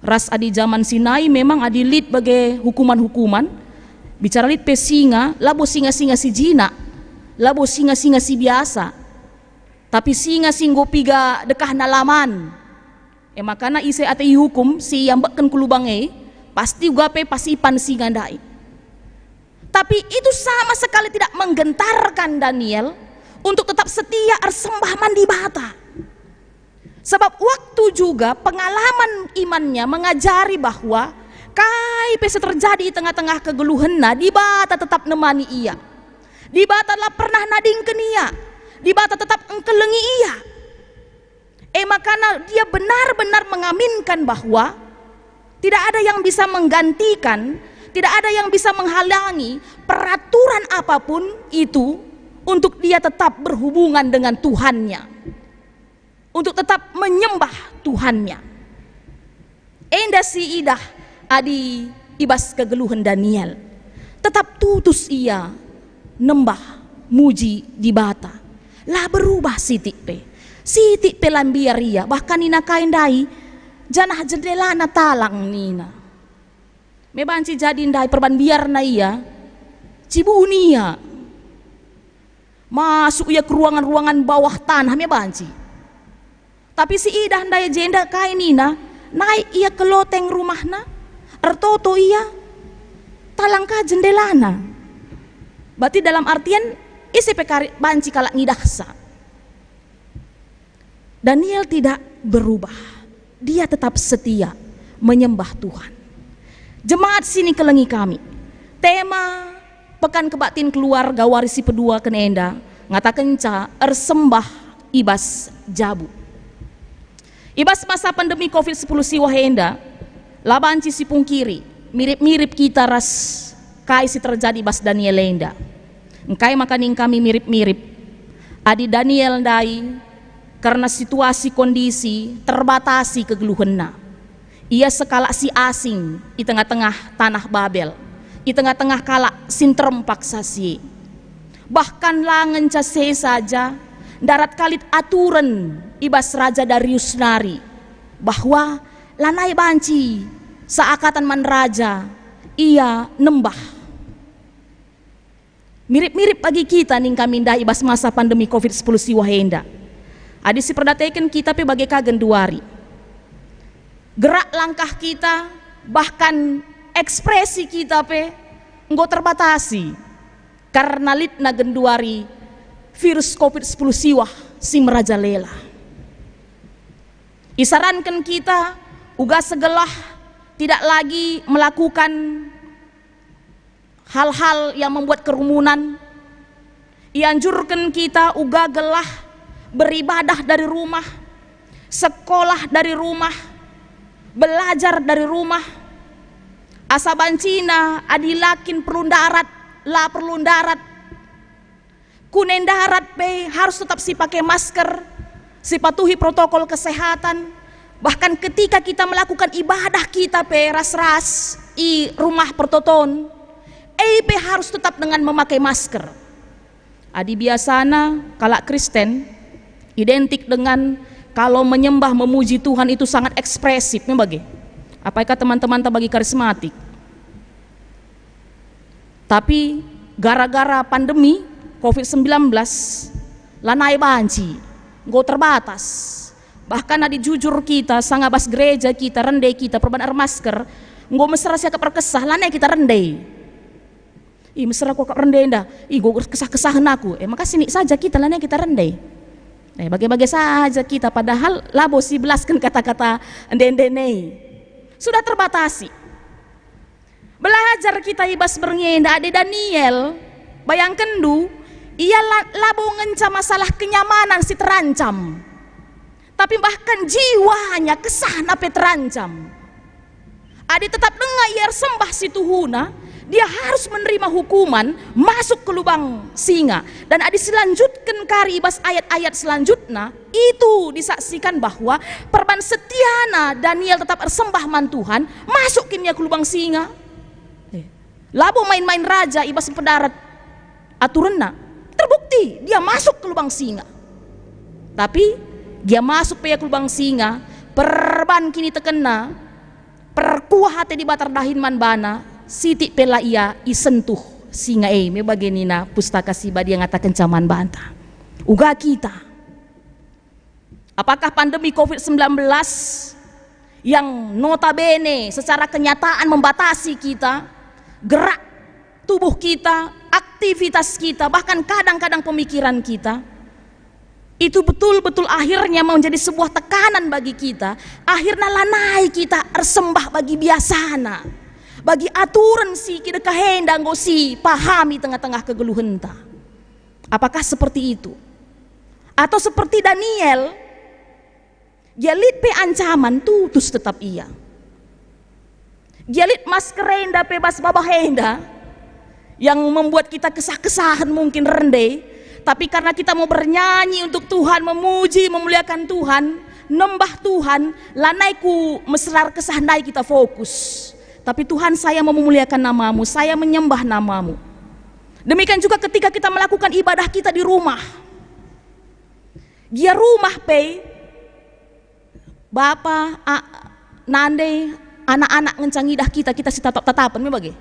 Ras adi zaman Sinai memang adi lit bagai hukuman-hukuman. Bicara lit pe singa, labo singa-singa si jina, labo singa-singa si biasa. Tapi singa singgo piga dekah nalaman. Makana ise ate hukum si yang bakkan ke lubang pasti gape pasipan singa dai. Tapi itu sama sekali tidak menggentarkan Daniel untuk tetap setia ersembah mandi bata. Sebab waktu juga pengalaman imannya mengajari bahwa kai pese terjadi di tengah-tengah kegeluhenna, di bata tetap nemani ia. Di bata telah pernah nadingken ia. Di bata tetap engkelengi ia. Makana dia benar-benar mengaminkan bahwa tidak ada yang bisa menggantikan, tidak ada yang bisa menghalangi peraturan apapun itu untuk dia tetap berhubungan dengan Tuhannya, untuk tetap menyembah Tuhannya. Enda si idah adi ibas kegeluhan Daniel, tetap tutus ia nembah muji di bata. Lah berubah sitik pe lambiar ia, bahkan nina kaindai janah jendela na talang nina. Mebanci jadi ndai perban biar na ia cibunia masuk ia ke ruangan-ruangan bawah tanah mebanci. Tapi si idah ndai jenda kai nina naik ia ke loteng rumahna ertoto ia talangka jendelana. Berarti dalam artian isi pekari banci kalak ngidahsa. Daniel tidak berubah, dia tetap setia menyembah Tuhan. Jemaat sini kelengi kami, tema pekan kebaktin keluarga warisi pedua kenenda ngatakan ca ersembah ibas jabu. Ibas masa pandemi COVID-10 siwa henda labanci si pungkiri mirip-mirip kita ras kai si terjadi bas Daniel lenda. Engkai makaning kami mirip-mirip adi Daniel ndai karena situasi kondisi terbatasi kegeluhenna. Ia sekala si asing di tengah-tengah tanah Babel, di tengah-tengah kala sinterem paksasi. Bahkan langen case saja darat kalit aturan ibas Raja Darius nari bahwa lanai banci saakatan man raja ia nembah. Mirip-mirip bagi kita ning kami dah ibas masa pandemi COVID-10 siwa henda. Adi si perdatekan kita pe bagai kagen duari. Gerak langkah kita, bahkan ekspresi kita pe enggo terbatasi karena litna genduari virus COVID-10 siwah si merajalela. Isarankan kita uga segelah tidak lagi melakukan hal-hal yang membuat kerumunan. Ianjurkan kita uga gelah beribadah dari rumah, sekolah dari rumah, belajar dari rumah. Asa bancina adilakin perlu darat, la perlu darat. Kunen darat be harus tetap si pakai masker, si patuhi protokol kesehatan. Bahkan ketika kita melakukan ibadah kita pe ras-ras i rumah pertoton, pe harus tetap dengan memakai masker. Adi biasana kalak Kristen identik dengan kalau menyembah memuji Tuhan itu sangat ekspresif, bagi. Apakah teman-teman tak bagi karismatik? Tapi gara-gara pandemi COVID-19 lanai banci, go terbatas. Bahkan adi jujur kita, sangabas gereja kita, rendai kita, perbanar masker, go mesra siya keperkesah, lanai kita rendai. Mesra kok rendai dah, go kesah-kesahan aku. Maka sini saja kita lanai kita rendai. Bagi-bagi saja kita, padahal labo si belaskan kata-kata endendene sudah terbatasi. Belajar kita ibas berngenda ade Daniel, bayangkan du, ia labo ngenca masalah kenyamanan si terancam, tapi bahkan jiwanya kesah nape terancam. Ade tetap dengar ia sembah si Tuhuna, dia harus menerima hukuman masuk ke lubang singa. Dan adi selanjutkan kari ibas ayat-ayat selanjutnya itu disaksikan bahwa perban setiana Daniel tetap bersembah man Tuhan, masukinnya ke lubang singa. Labo main-main raja ibas pendarat aturanna, terbukti dia masuk ke lubang singa. Tapi dia masuk ke lubang singa, perban kini tekena perkuah hati di batar dahin man bana, siti pela ia isentuh singa me bagenina pustaka siba dia ngatakan caman banta. Uga kita, apakah pandemi COVID-19 yang notabene secara kenyataan membatasi kita, gerak tubuh kita, aktivitas kita, bahkan kadang-kadang pemikiran kita, itu betul-betul akhirnya menjadi sebuah tekanan bagi kita. Akhirnya lanai kita ersembah bagi biasana, bagi aturan si kita kehendang si pahami tengah-tengah kegeluhenta. Apakah seperti itu? Atau seperti Daniel, jalit pe ancaman tutus tetap ia. Jalit maskerenda pe bas babahenda yang membuat kita kesah-kesahan mungkin rendai, tapi karena kita mau bernyanyi untuk Tuhan, memuji, memuliakan Tuhan, nembah Tuhan, lanaiku mesrar kesahnai kita fokus. Tapi Tuhan, saya mau memuliakan namamu, saya menyembah namamu. Demikian juga ketika kita melakukan ibadah kita di rumah. Dia rumah pe Bapa, nande, anak-anak ngencang idah kita si tatap-tatapan me bagi.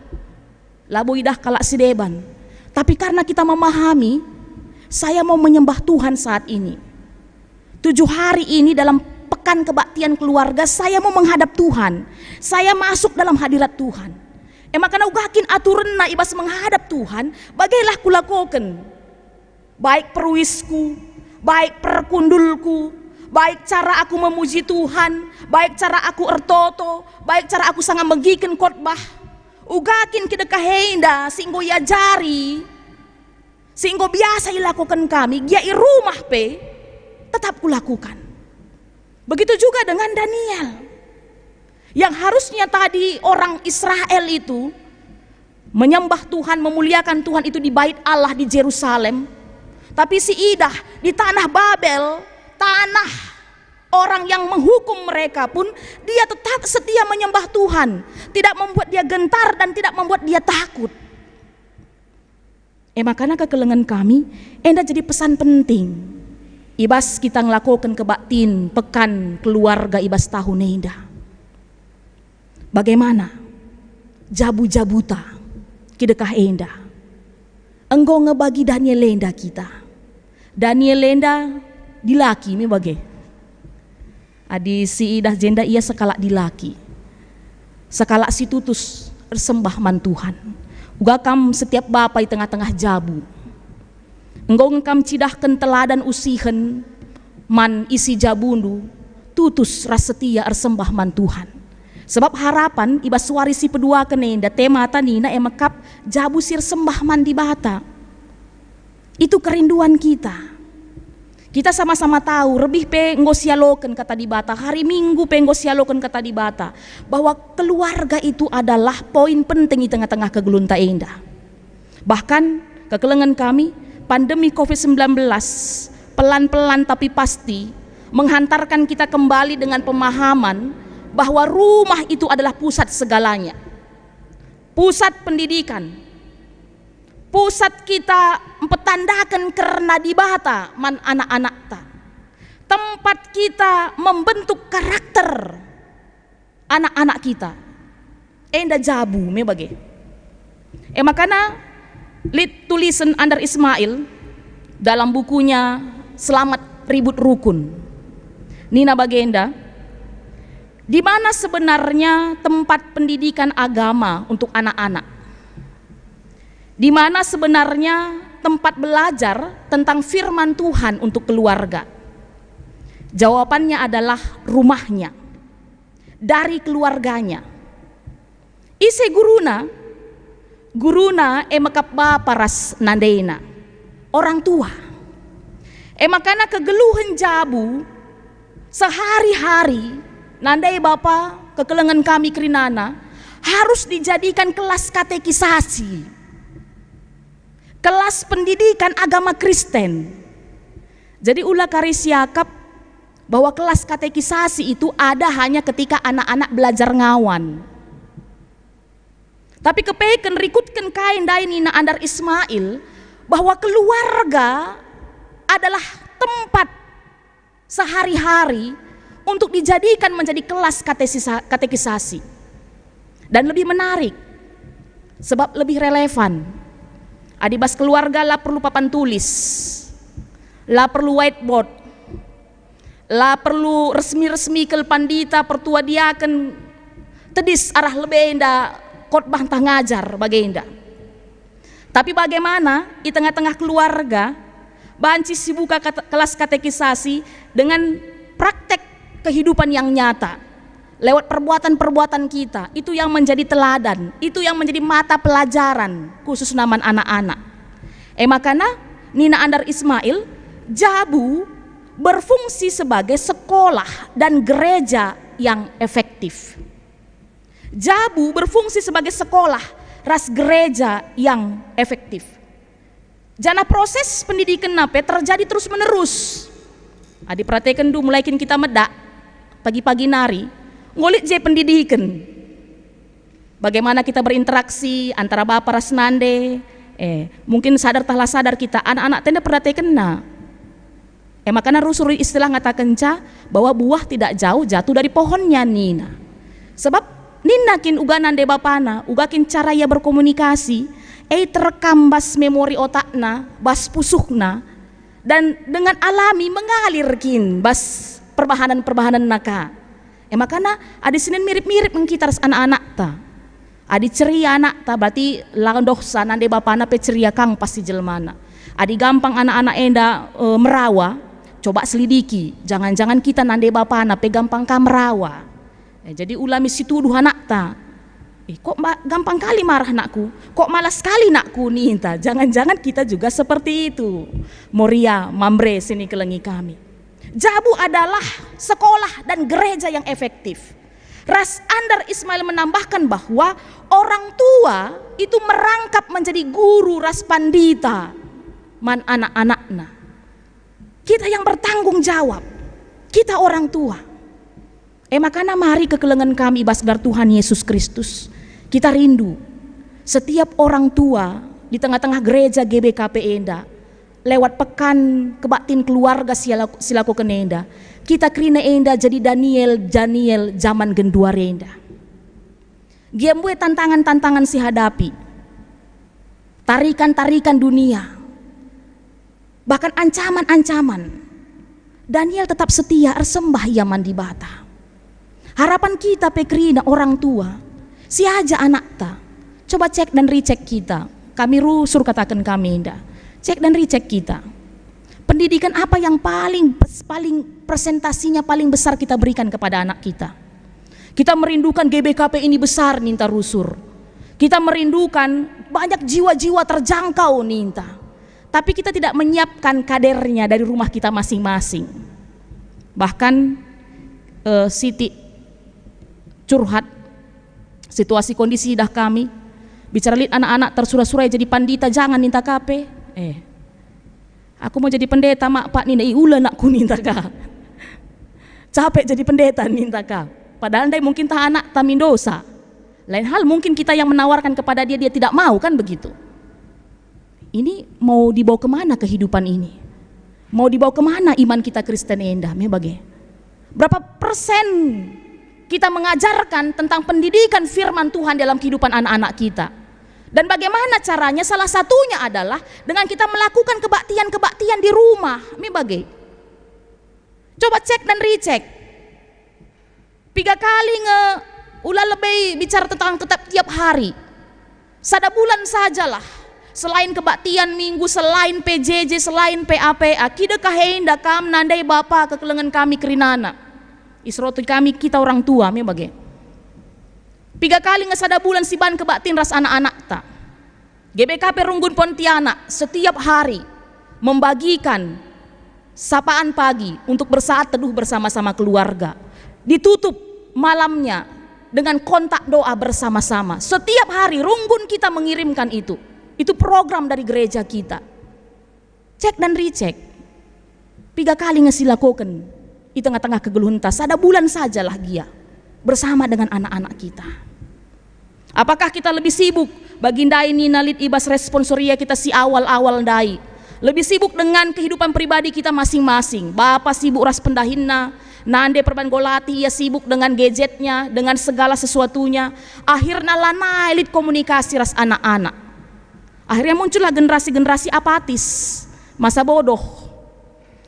Labo idah kalak si deban. Tapi karena kita memahami, saya mau menyembah Tuhan saat ini. 7 hari ini dalam pekan kebaktian keluarga, saya mau menghadap Tuhan. Saya masuk dalam hadirat Tuhan. Makanya ugakin aturan na ibas menghadap Tuhan, bagailah kulakoken. Baik perwisku, baik perkundulku, baik cara aku memuji Tuhan, baik cara aku ertoto, baik cara aku sangat megiken khotbah. Ugakin kita kahenda singgo ya jari, singgo biasa ilakukan kami, dia i rumah pe tetap kulakukan. Begitu juga dengan Daniel, yang harusnya tadi orang Israel itu menyembah Tuhan, memuliakan Tuhan itu di bait Allah di Yerusalem, tapi si idah di tanah Babel, tanah orang yang menghukum mereka pun, dia tetap setia menyembah Tuhan, tidak membuat dia gentar dan tidak membuat dia takut. Makanya kekelengan kami, enda jadi pesan penting. ibas kita ngelakukan kebaktin pekan keluarga ibas tahun enda. Bagaimana jabu-jabuta kidekah enda. Engkau ngebagi Daniel lenda kita. Daniel lenda dilaki mi bage. Adi si idah jenda ia sekala dilaki. Sekala si tutus bersembah man Tuhan. Uga kam setiap bapa di tengah-tengah jabu. Engkau ngekam cidahkan teladan usihen man isi jabundu tutus ras setia ersembah man Tuhan. Sebab harapan ibas warisi pedua kenenda tema tanina emakap jabu sir sembah man di bata. Itu kerinduan kita. Kita sama-sama tahu lebih pe ngosialoken kata di bata, hari Minggu pe ngosialoken kata di bata, bahwa keluarga itu adalah poin penting di tengah-tengah kegelunta enda. Bahkan kekelengan kami pandemi COVID-19 pelan-pelan tapi pasti menghantarkan kita kembali dengan pemahaman bahwa rumah itu adalah pusat segalanya. Pusat pendidikan. Pusat kita mempetandakan karena di bata man anak-anak ta. Tempat kita membentuk karakter anak-anak kita. Enda jabu me bage. Makana tulisan Andar Ismail dalam bukunya Selamat Ribut Rukun. Nina bagenda, di mana sebenarnya tempat pendidikan agama untuk anak-anak? Di mana sebenarnya tempat belajar tentang firman Tuhan untuk keluarga? Jawabannya adalah rumahnya, dari keluarganya. Ise guruna emakap bapa ras nandeina, orang tua. Makana kegeluhan jabu sehari-hari nandai bapa kekelengan kami kerinana harus dijadikan kelas katekisasi. Kelas pendidikan agama Kristen. Jadi ulah karisiakap bahwa kelas katekisasi itu ada hanya ketika anak-anak belajar ngawan. Tapi kepeken rikutkan kain dainina Andar Ismail bahwa keluarga adalah tempat sehari-hari untuk dijadikan menjadi kelas katekisasi. Dan lebih menarik sebab lebih relevan. Adibas keluarga lah perlu papan tulis, lah perlu whiteboard, lah perlu resmi-resmi kel pandita pertua diaken tedis arah lebenda khotbah tah ngajar bagenda. Tapi bagaimana di tengah-tengah keluarga banci si buka kelas katekisasi dengan praktek kehidupan yang nyata. Lewat perbuatan-perbuatan kita, itu yang menjadi teladan, itu yang menjadi mata pelajaran khusus naman anak-anak. Makanya Nina Andar Ismail, jabu berfungsi sebagai sekolah dan gereja yang efektif. Jabu berfungsi sebagai sekolah ras gereja yang efektif. Jana proses pendidikan nape terjadi terus menerus. Adi perhatikan dulu mulai kita medak pagi-pagi nari. Ngulik je pendidikan. Bagaimana kita berinteraksi antara bapak rasnande. Mungkin sadar tahlah sadar kita anak-anak tenda perhatikan na. Makanya rusur istilah ngatakan bahwa buah tidak jauh jatuh dari pohonnya nina. Sebab nina kin uga nande bapana, uga kin cara ia berkomunikasi, terekam bas memori otakna, bas pusukna, dan dengan alami mengalir kin bas perbahanan-perbahanan naka. Makanya adi sinin mirip-mirip mengkitar anak-anak ta. Adi ceria anak ta berarti landohsa nande bapana pe ceria kang pasti jelmana. Adi gampang anak-anak enda merawa, coba selidiki. Jangan-jangan kita nande bapana pe gampang kang merawa. Jadi ulami situduh anak ta. Kok gampang kali marah anakku? Kok malas sekali nakku nih ta? Jangan-jangan kita juga seperti itu. Moria, Mambre sini kelengi kami. Jabu adalah sekolah dan gereja yang efektif. Ras Andar Ismail menambahkan bahwa orang tua itu merangkap menjadi guru ras pandita man anak-anaknya. Kita yang bertanggung jawab, kita orang tua. Makanya mari kekelengan kami basgar Tuhan Yesus Kristus. Kita rindu setiap orang tua di tengah-tengah gereja GBKP Enda lewat pekan kebaktin keluarga silaku kenenda. Kita kerina enda jadi Daniel zaman gendua renda. Giambue tantangan-tantangan si hadapi. Tarikan-tarikan dunia. Bahkan ancaman-ancaman. Daniel tetap setia ersembah iaman di bata. Harapan kita pekrina orang tua. Si aja anak ta. Coba cek dan recheck kita. Kami rusur katakan kami indah. Cek dan recheck kita. Pendidikan apa yang paling presentasinya paling besar kita berikan kepada anak kita? Kita merindukan GBKP ini besar ninta rusur. Kita merindukan banyak jiwa-jiwa terjangkau ninta. Tapi kita tidak menyiapkan kadernya dari rumah kita masing-masing. Bahkan Siti curhat situasi kondisi dah kami. Bicara lihat anak-anak tersurai-surai jadi pandita, jangan ninta kape. Aku mau jadi pendeta mak pak nina iula nakku ninta ka. Capek jadi pendeta ninta ka. Padahal dia mungkin tak anak tamin dosa. Lain hal mungkin kita yang menawarkan kepada dia, dia tidak mau, kan begitu. Ini mau dibawa kemana kehidupan ini? Mau dibawa kemana iman kita Kristen endah? Berapa persen kita mengajarkan tentang pendidikan firman Tuhan dalam kehidupan anak-anak kita? Dan bagaimana caranya? Salah satunya adalah dengan kita melakukan kebaktian-kebaktian di rumah. Coba cek dan recheck. 3 kali ulah lebih bicara tentang tiap hari. Sada bulan sajalah. Selain kebaktian minggu, selain PJJ, selain PAPA, kita kahenda kam nandai bapa kekelengan kami kerinana. Isrotu kami kita orang tua 3 kali sada bulan siban kebaktin ras anak-anak ta. GBKP Runggun Pontianak setiap hari membagikan sapaan pagi untuk bersaat teduh bersama-sama keluarga. Ditutup malamnya dengan kontak doa bersama-sama. Setiap hari Runggun kita mengirimkan itu. Itu program dari gereja kita. Cek dan recheck. 3 kali ngesilakokan di tengah-tengah kegeluhan tas. Ada bulan sajalah dia bersama dengan anak-anak kita. Apakah kita lebih sibuk baginda ini nalit ibas responsoria kita si awal-awal dai? Lebih sibuk dengan kehidupan pribadi kita masing-masing. Bapak sibuk ras pendahinna, nande perban golati ia sibuk dengan gadgetnya, dengan segala sesuatunya. Akhirnya lana elit komunikasi ras anak-anak. Akhirnya muncullah generasi-generasi apatis, masa bodoh.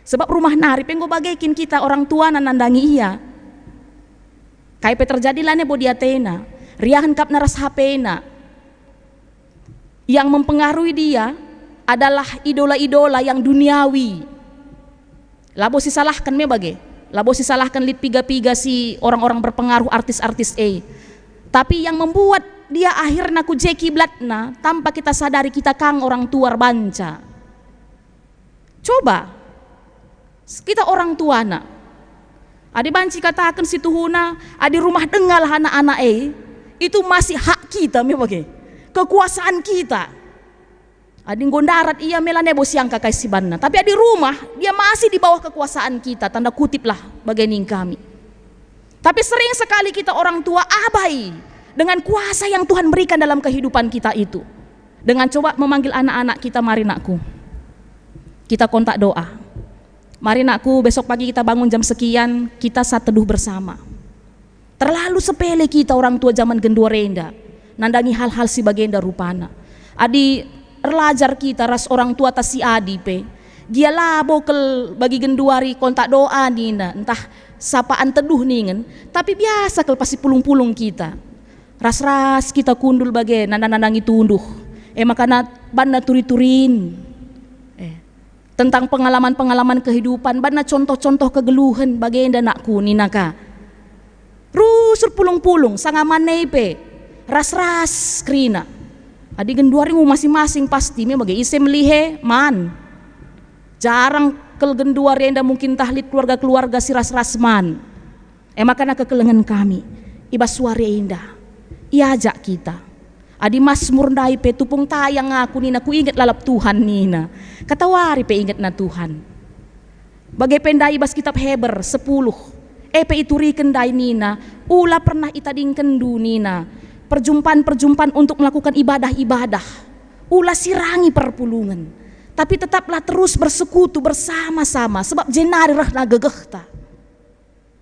Sebab rumah nari penggo bagaikin kita orang tua nandangi iya. Kaipe terjadilah ne bodi Athena, riahan kap naras HP-na. Yang mempengaruhi dia adalah idola-idola yang duniawi. Labo si salahkan labo si salahkan lit piga-piga si orang-orang berpengaruh artis-artis Tapi yang membuat dia akhirnya ku jeki blatna tanpa kita sadari kita kang orang tua banca. Coba kita orang tua na. Adi banci katakan si tuhuna, adi rumah dengal anak-anak itu masih hak kita kekuasaan kita. Adi gondarat iya melanebo siang kakai si banna. Tapi adi rumah dia masih di bawah kekuasaan kita, tanda kutip lah bagian kami. Tapi sering sekali kita orang tua abai dengan kuasa yang Tuhan berikan dalam kehidupan kita itu. Dengan coba memanggil anak-anak kita, mari nakku. Kita kontak doa. Mari nakku besok pagi kita bangun jam sekian, kita saat teduh bersama. Terlalu sepele kita orang tua zaman gendua renda. Nandangi hal-hal si bagenda rupana. Adi erlajar kita ras orang tua tas si adi pe. Dia labo kel bagi genduari kontak doa nina. Entah sapaan teduh ningen. Tapi biasa kel pasti pulung-pulung kita. Ras-ras kita kundul bagai nandangi tunduh. Makana banda turi-turin. Tentang pengalaman-pengalaman kehidupan, bana contoh-contoh kegeluhan bagenda nakku ninaka. Rusur pulung-pulung sangaman neipe, ras-ras krina. Adi genduarimu masing-masing pasti bagai ise melihe man. Jarang kel genduari enda mungkin tahlit keluarga-keluarga si ras-ras man. Makana kekelengan kami, ibas suara indah. Iajak kita. Adi Mazmur ndai pe tupung tayang aku nina, ku ingat lalap Tuhan nina. Katawari pe ingat na Tuhan. Bagai pendai bas kitab Heber 10. Pe ituriken dai nina, ula pernah itadingken du nina. Perjumpaan-perjumpaan untuk melakukan ibadah-ibadah. Ula sirangi perpulungan. tapi tetaplah terus bersekutu bersama-sama, sebab jenari rahna gegehta.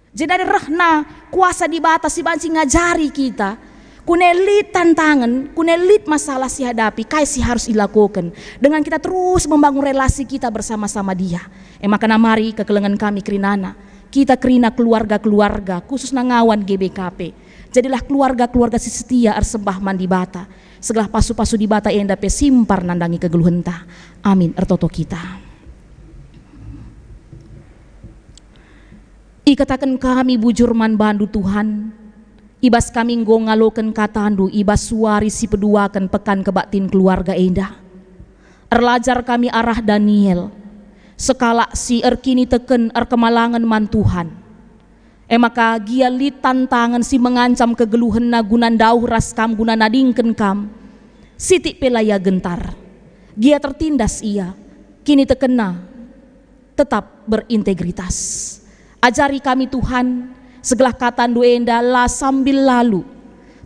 Jenari rahna kuasa di batas si banci ngajari kita, kunelit tantangan, kunelit masalah si hadapi, kai si harus dilakukan dengan kita terus membangun relasi kita bersama-sama dia. Maka mari kekelengan kami kerinana, kita kerina keluarga-keluarga khusus nangawan GBKP. Jadilah keluarga-keluarga si setia arsembah mandi bata. Segala pasu-pasu di bata enda pe simpar nandangi kegeluhenta. Amin ertoto kita. Ikatakan kami bujur man bandu Tuhan. Ibas kami ngaloken katandu, ibas suari si peduakan pekan kebatin keluarga enda. Erlajar kami arah Daniel. Sekala si erkini teken erkemalangan man Tuhan. Maka gia li tantangan si mengancam kegeluhan na gunan dauh ras kam guna nadingken kam. Siti pelaya gentar. Gia tertindas ia. Kini tekena tetap berintegritas. Ajari kami Tuhan segala kata duenda lah sambil lalu.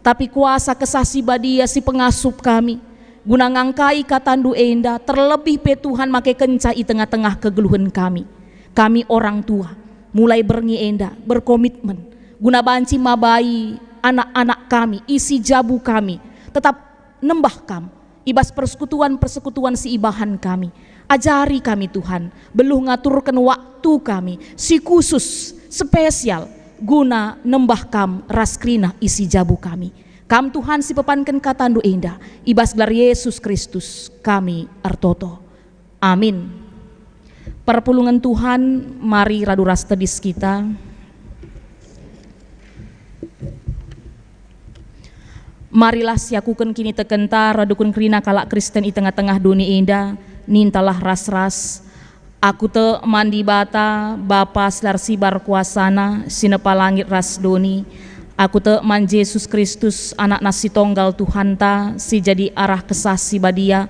Tapi kuasa kesasi badia si pengasup kami. Guna ngangkai kata duenda terlebih pe Tuhan make kenca i tengah-tengah kegeluhan kami. Kami orang tua. Mulai berngi enda, berkomitmen, guna banci mabai anak-anak kami, isi jabu kami, tetap nembah kam, ibas persekutuan si ibahan kami. Ajari kami Tuhan, beluh ngaturkan waktu kami, si khusus, spesial, guna nembah kam raskrina isi jabu kami. Kam Tuhan si pepankan katandu enda, ibas gelar Yesus Kristus kami artoto. Amin. Perpulungan Tuhan, mari radu ras tedis kita. Marilah siakuken kini tekenta radukun kerina kalak Kristen i tengah-tengah dunia indah, nintalah ras-ras. Aku te mandi bata, Bapa selar sibar kuasana, sinepa langit ras doni. Aku te man Yesus Kristus, anak nasi tonggal Tuhan ta, si jadi arah kesasi badia.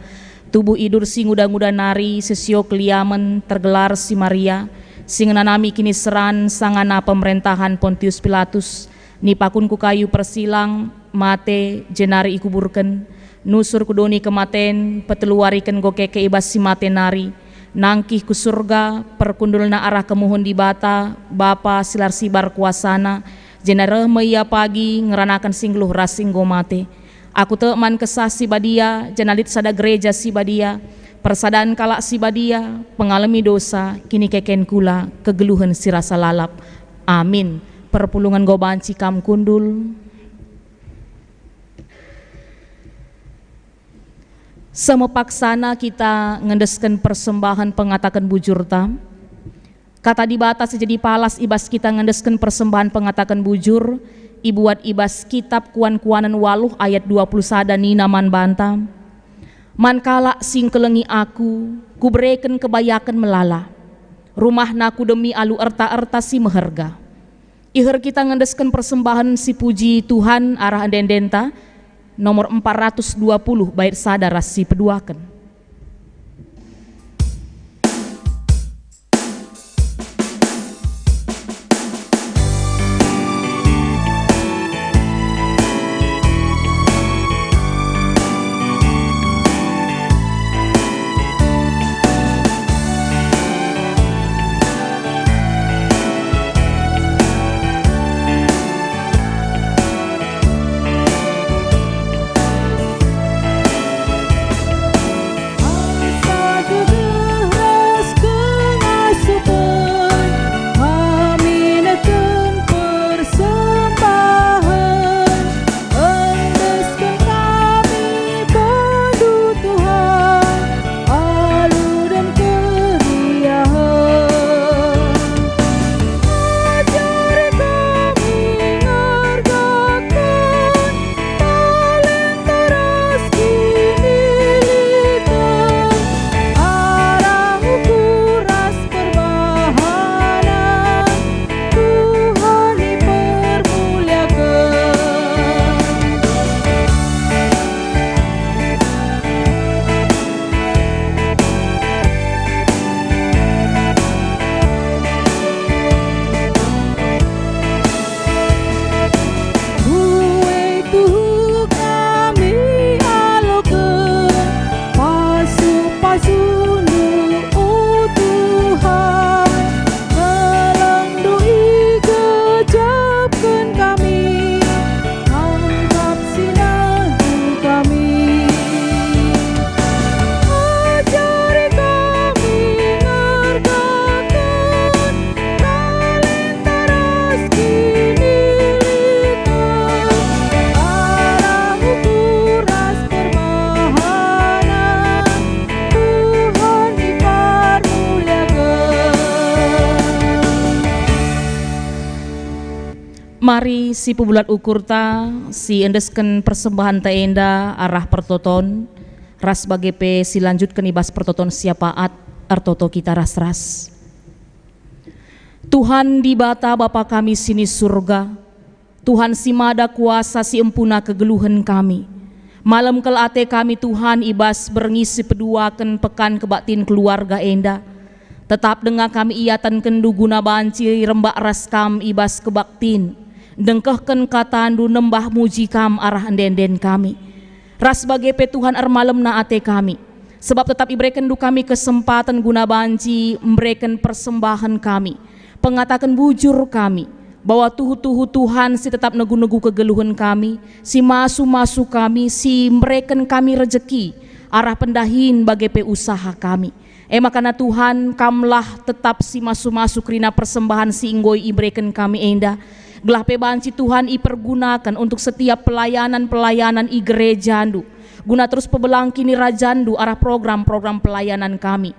Tubuh idur si nguda-nguda nari, sesio keliamen tergelar si Maria, sing nanami kini seran sangana pemerintahan Pontius Pilatus, nipakun ku kayu persilang, mate jenari ikuburken, nusur kudoni kematen, peteluariken gokeke ibas si mate nari, nangkih ku surga, perkundulna arah kemuhun di bata, Bapa silar sibar kuasana, jenare meia pagi ngeranakan singluh rasinggo mate. Aku te man kesasi badia, jenalit sada gereja si badia, persadaan kalak si badia, pengalami dosa, kini keken kula, kegeluhan si rasa lalap. Amin. Perpulungan gobanci kam kundul. Semepaksana kita ngendeskan persembahan pengatakan bujur tam. Kata di batas jadi palas ibas kita ngendeskan persembahan pengatakan bujur. Ibuat ibas kitab kuan-kuanan waluh ayat 21 nina man bantam. Man kala sing kelengi aku, kubreken kebayakan melala. Rumah naku demi alu erta-erta si meherga. Iher kita ngendeskan persembahan si puji Tuhan arah dendenta nomor 420 bait sadar si peduakan. Mari si pubulat ukurta si endesken persembahan taenda arah pertoton ras bage pe si lanjutkan ibas pertoton siapaat artoto kita ras-ras. Tuhan di bata Bapa kami sini surga, Tuhan si mada kuasa si empuna kegeluhan kami. Malam kel ate kami Tuhan ibas berngisi peduakan pekan kebaktin keluarga enda. Tetap dengar kami iatan kendu guna banci rembak ras kam ibas kebaktin. Dengkehken katandu nembah muji kam arah enden kami. Ras bage pe Tuhan malam na ate kami. Sebab tetap ibreken du kami kesempatan guna banci memberikan persembahan kami. Pengatakan bujur kami bahwa tuhu Tuhan si tetap negu-negu kegeluhan kami, si masu kami, si mereken kami rejeki arah pendahin bage pe usaha kami. Makana Tuhan kamlah tetap si masu rina persembahan si inggoi ibreken kami enda. Gelah pe banci Tuhan ipergunakan untuk setiap pelayanan i gerejandu. Guna terus pebelangkini rajandu arah program-program pelayanan kami.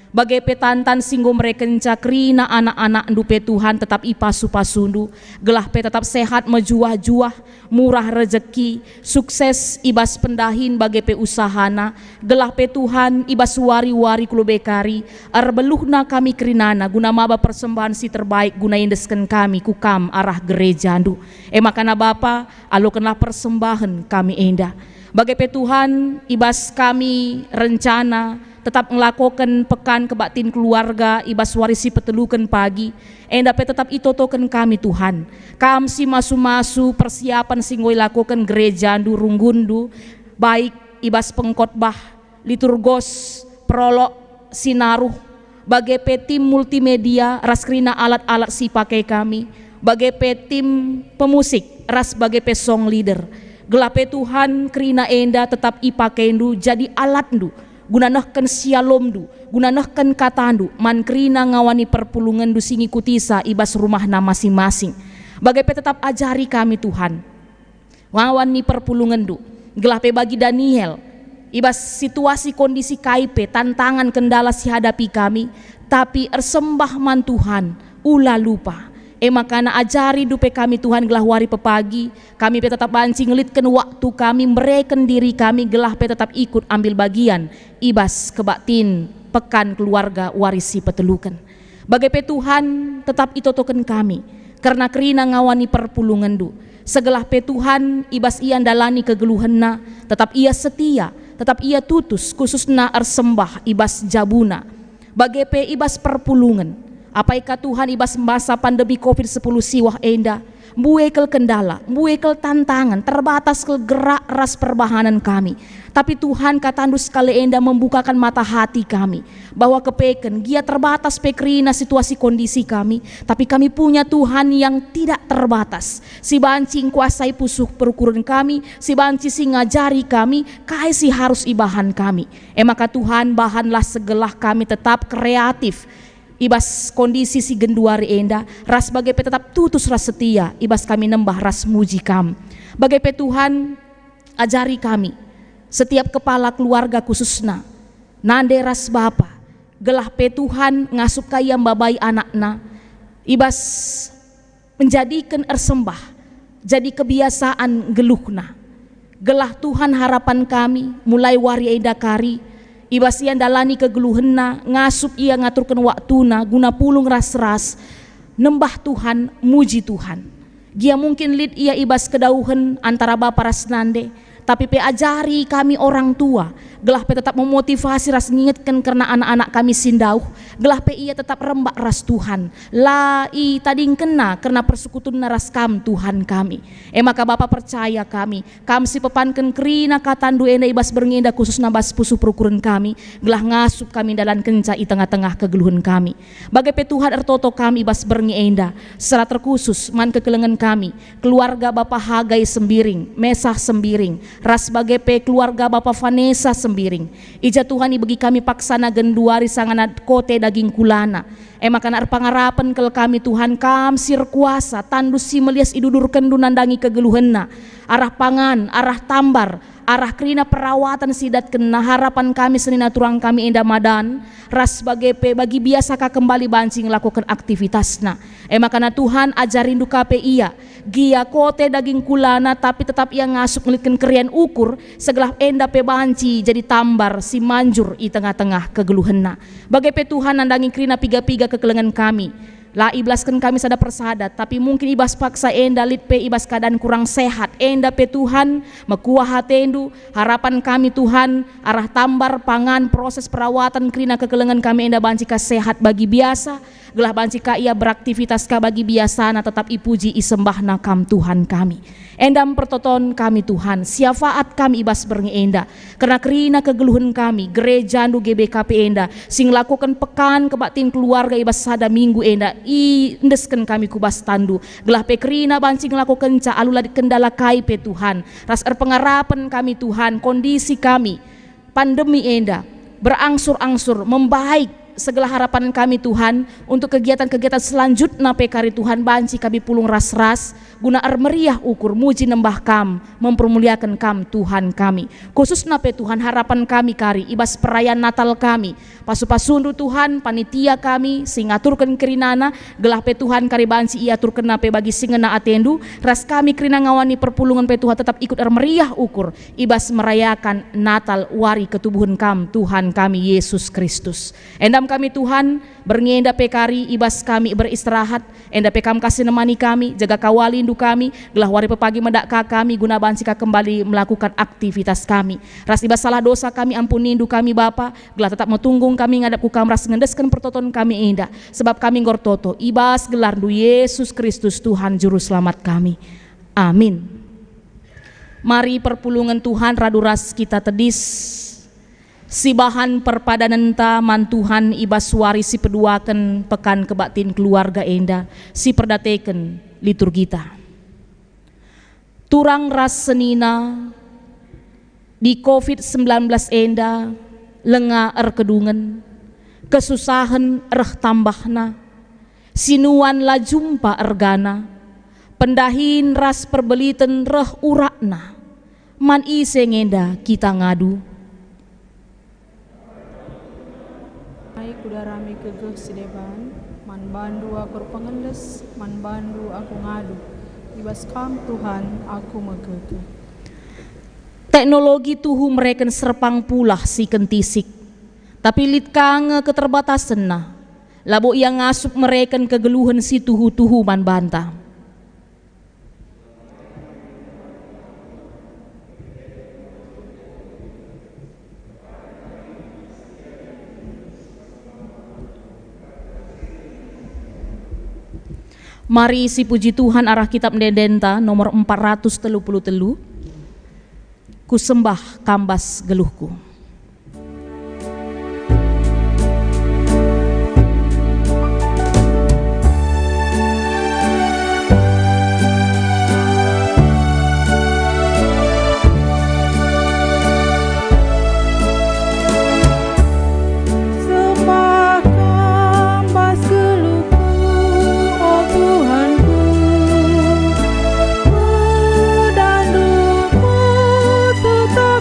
Bagai petantan singgo mereka cakrina anak-anak ndu pe Tuhan tetap ipasu-pasundu. Gelah pe tetap sehat mejuah-juah, murah rezeki, sukses ibas pendahin bagai pe usahana. Gelah pe Tuhan ibas wari-wari kulo bekari, arbeluhna kami kerinana guna maba persembahan si terbaik guna indesken kami kukam arah gereja ndu. Makana Bapa alokenlah persembahan kami enda. Bagai pe Tuhan ibas kami rencana tetap melakukan pekan kebaktin keluarga ibas warisi petelukan pagi dapat tetap itotokan kami Tuhan kam si masu persiapan singgoi lakukan gereja ndu runggundu baik ibas pengkhotbah liturgos prolog sinaruh bagai tim multimedia raskrina alat-alat si pakai kami bagai tim pemusik ras bagai song leader gelape Tuhan krina enda tetap ipakendu jadi alat ndu gunanahkan sialom du, gunanahkan katandu, mankrina ngawani perpulungan du singi kutisa ibas rumahna masing-masing. Bagai pe tetap ajari kami Tuhan, ngawani perpulungan du, gelape bagi Daniel, ibas situasi kondisi kaipe, tantangan kendala si hadapi kami, tapi ersembah man Tuhan, ulah lupa. Makana ajari dupe kami Tuhan gelah wari pepagi, kami pe tetap banci ngelitkan waktu kami, mereken diri kami gelah pe tetap ikut ambil bagian ibas kebaktin pekan keluarga warisi petelukan. Bagai pe Tuhan tetap itotoken kami, karena kerina ngawani perpulungan du. Segelah pe Tuhan ibas ia dalani kegeluhanna, tetap ia setia, tetap ia tutus khususna ersembah ibas jabuna. Bagai pe ibas perpulungan. Apaikah Tuhan ibas masa pandemi COVID-10 siwah enda, mbuekel kendala, mbuekel tantangan, terbatas ke gerak ras perbahanan kami. Tapi Tuhan katandu sekali enda membukakan mata hati kami, bahwa kepeken gia terbatas pekrina situasi kondisi kami, tapi kami punya Tuhan yang tidak terbatas. Si banci kuasai pusuk perukuran kami, si banci si ngajari kami, kai si harus ibahan kami. Maka Tuhan bahanlah segelah kami tetap kreatif. Ibas kondisi si genduari enda ras bagai pe tetap tutus ras setia ibas kami nembah ras muji kam. Bagai pe Tuhan ajari kami setiap kepala keluarga khususna nande ras Bapa gelah pe Tuhan ngasup kaya babai anakna ibas menjadikan ersembah jadi kebiasaan geluhna. Gelah Tuhan harapan kami mulai wari enda kari ibas ia dalani kegeluhenna ngasup ia ngaturkan waktuna guna pulung ras-ras nembah Tuhan muji Tuhan. Gia mungkin lid ia ibas kedauhan antara Bapa ras nande, tapi pe ajari kami orang tua gelah pe tetap memotivasi ras ngingetkan karena anak-anak kami sindauh gelah pe ia tetap rembak ras Tuhan la i tading kena karena persekutuan ras kam Tuhan kami. Maka Bapa percaya kami si pepanken krina katandu enda ibas berngenda khusus nabas pusu perukuran kami gelah ngasup kami dalam kenca i tengah-tengah kegeluhan kami. Bagai pe Tuhan ertoto kami ibas berngenda secara terkhusus man kekelengan kami keluarga Bapa Hagai Sembiring, Mesah Sembiring, ras bagai pe keluarga Bapa Vanessa Sembiring. Ija Tuhan ibagi kami paksana genduari sanganat kote daging kulana. Makan pangarapan kel kami Tuhan kam sir kuasa tandus si melias idudurkan du nandangi kegeluhenna. Arah pangan, arah tambar, arah kerina perawatan sidat kena harapan kami senina turang kami enda madan ras bagi biasa ka kembali bancing lakukan aktivitasna. Makana Tuhan ajarin duka pe ia gia kote daging kulana tapi tetap ia ngasup ngelikan kerian ukur segelah enda pe banci jadi tambar si manjur i tengah-tengah kegeluhenna. Bagai pe Tuhan nandangin kerina piga-piga kekelengan kami. Lah iblaskan kami sada persada, tapi mungkin ibas paksa enda lit pe ibas keadaan kurang sehat. Enda pe Tuhan mekuah hatendu harapan kami Tuhan arah tambar pangan proses perawatan kerina kekelengan kami enda bancika sehat bagi biasa. Gelah bancika ia beraktivitas ka bagi biasa na tetap ipuji isembah nakam Tuhan kami. Endam pertoton kami Tuhan, syafaat kami ibas berngi enda. Karena kerina kegeluhan kami, gereja nu GBKP enda, sing lakukan pekan kebatin keluarga ibas sada minggu enda, indeskan kami kubas tandu. Gelah pe kerina bancing lakukan ca alula kendala kai pe Tuhan. Ras pengarapan kami Tuhan, kondisi kami, pandemi enda, berangsur-angsur membaik. Segala harapan kami Tuhan untuk kegiatan-kegiatan selanjutnya pekari Tuhan banci kami pulung ras-ras guna meriah ukur muji nembah kam mempermuliakan kam Tuhan kami khususnya pe Tuhan harapan kami kari ibas perayaan Natal kami pasu-pasundu Tuhan panitia kami sing aturkan kerinana gelah pe Tuhan kari banci ia aturkan nape bagi singena atendu ras kami kerina ngawani perpulungan pe Tuhan tetap ikut meriah ukur ibas merayakan Natal wari ketubuhan kam Tuhan kami Yesus Kristus. Endam kami Tuhan berngenda pekari ibas kami beristirahat enda pekam kasih nemani kami jaga kawali indu kami gelah wari pepagi mendak kami guna bancika kembali melakukan aktivitas kami ras ibas salah dosa kami ampuni indu kami Bapa gelah tetap metunggung kami ngadap ku kam ras ngendeskan pertoton kami enda sebab kami ngortoto ibas gelar du Yesus Kristus Tuhan juru selamat kami amin. Mari perpulungan Tuhan radu ras kita tedis si bahan perpadanan ta mantuhan ibas wari si peduakan pekan kebatin keluarga enda si perdateken liturgita turang ras senina di COVID-19 enda lenga kedungan kesusahan tambahna sinuan la jumpa ergana pendahin ras perbeliten urakna man iseng enda kita ngadu kuda rame kegeh sideban man bandu aku pengendes man bandu aku ngadu ibas kam Tuhan aku megege. Teknologi tuhu mereken serpang pulah si kentisik tapi lit kange keterbatasan na labo yang ngasup mereken kegeluhan si tuhu-tuhu man banta. Mari si puji Tuhan arah kitab Mendenta nomor 433 ku sembah kambas geluhku.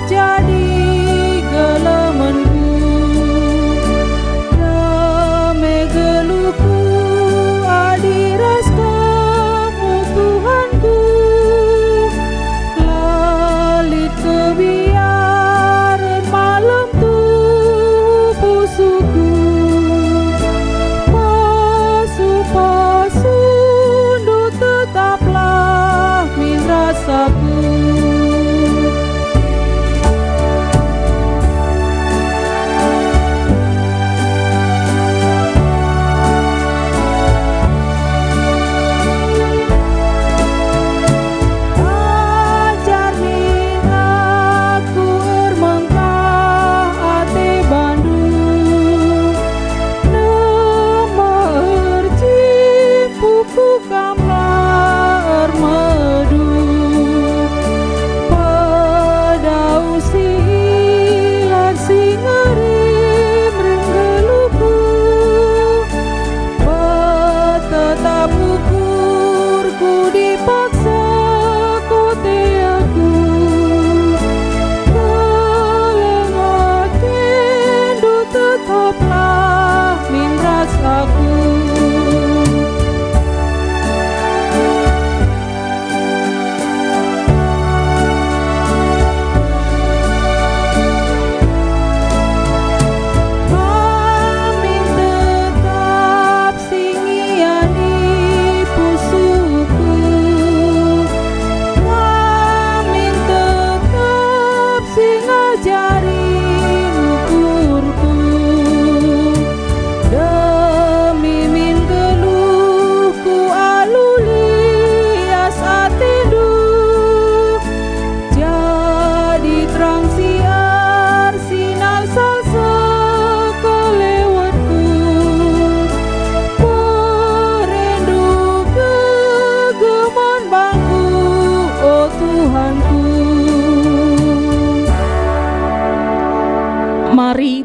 Jadi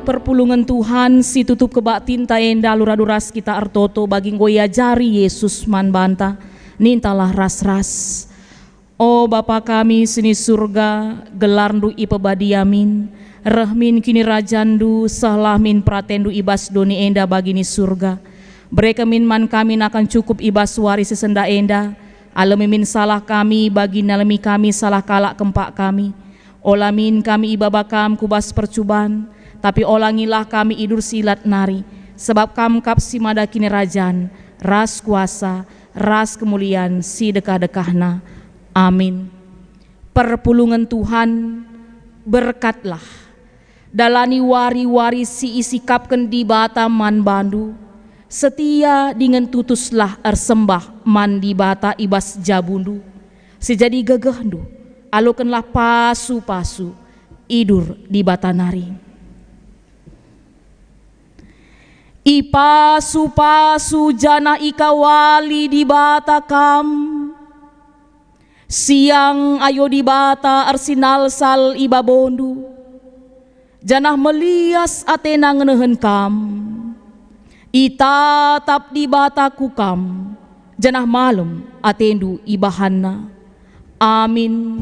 perpulungan Tuhan si tutup kebak tinta enda luraduras kita artoto bagi ngoya jari Yesus man banta nintalah ras-ras. O Bapa kami sini surga gelarndu ipebadiamin rahmin kini rajandu sahlahmin pratendu ibas doni enda bagini surga. Mereka min man kami akan cukup ibas waris sesenda enda alamimin salah kami bagi nalami kami salah kalak kempak kami. Olamin kami ibabakam kubas percuban tapi olangilah kami idur silat nari sebab kam kap si mada kini rajan ras kuasa ras kemuliaan si dekah-dekahna. Amin. Perpulungan Tuhan berkatlah dalani wari-wari si isikapken di bata man bandu setia dengan tutuslah ersembah man di bata ibas jabundu sejadi gegehndu alokenlah pasu-pasu idur di bata nari. Ipasu-pasu jana ikawali di bata kam siang ayo di bata arsinal sal ibabondu janah melias atena ngenehen kam itatap di bata kukam janah malam atendu ibahanna. Amin.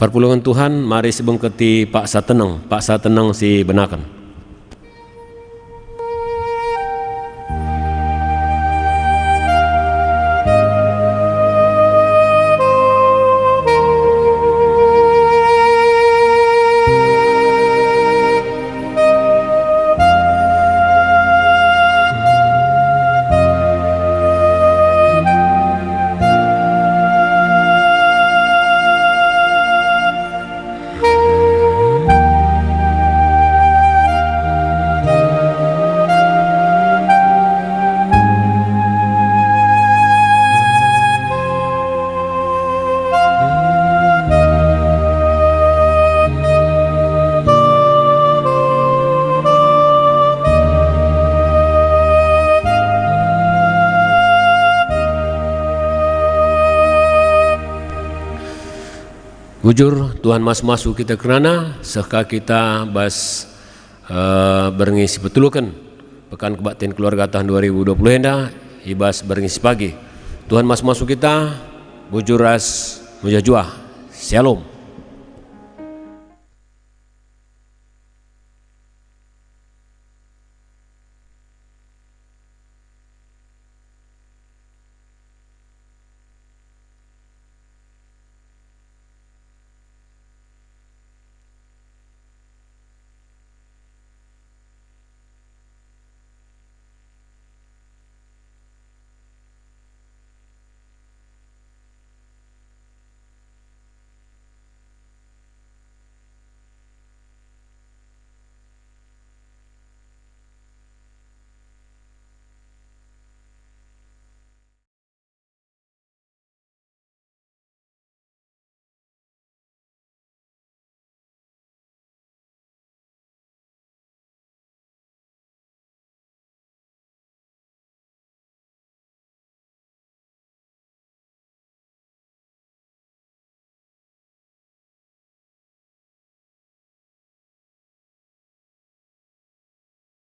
Perpulungan Tuhan, mari sebengketi Pak Sateneng si benakan. Bujur Tuhan mas-masu kita kerana sehka kita bas berngisi betulukan pekan kebaktian keluarga tahun 2020 hendak ibas berngisi pagi. Tuhan mas-masu kita bujur ras mujajuah. Shalom.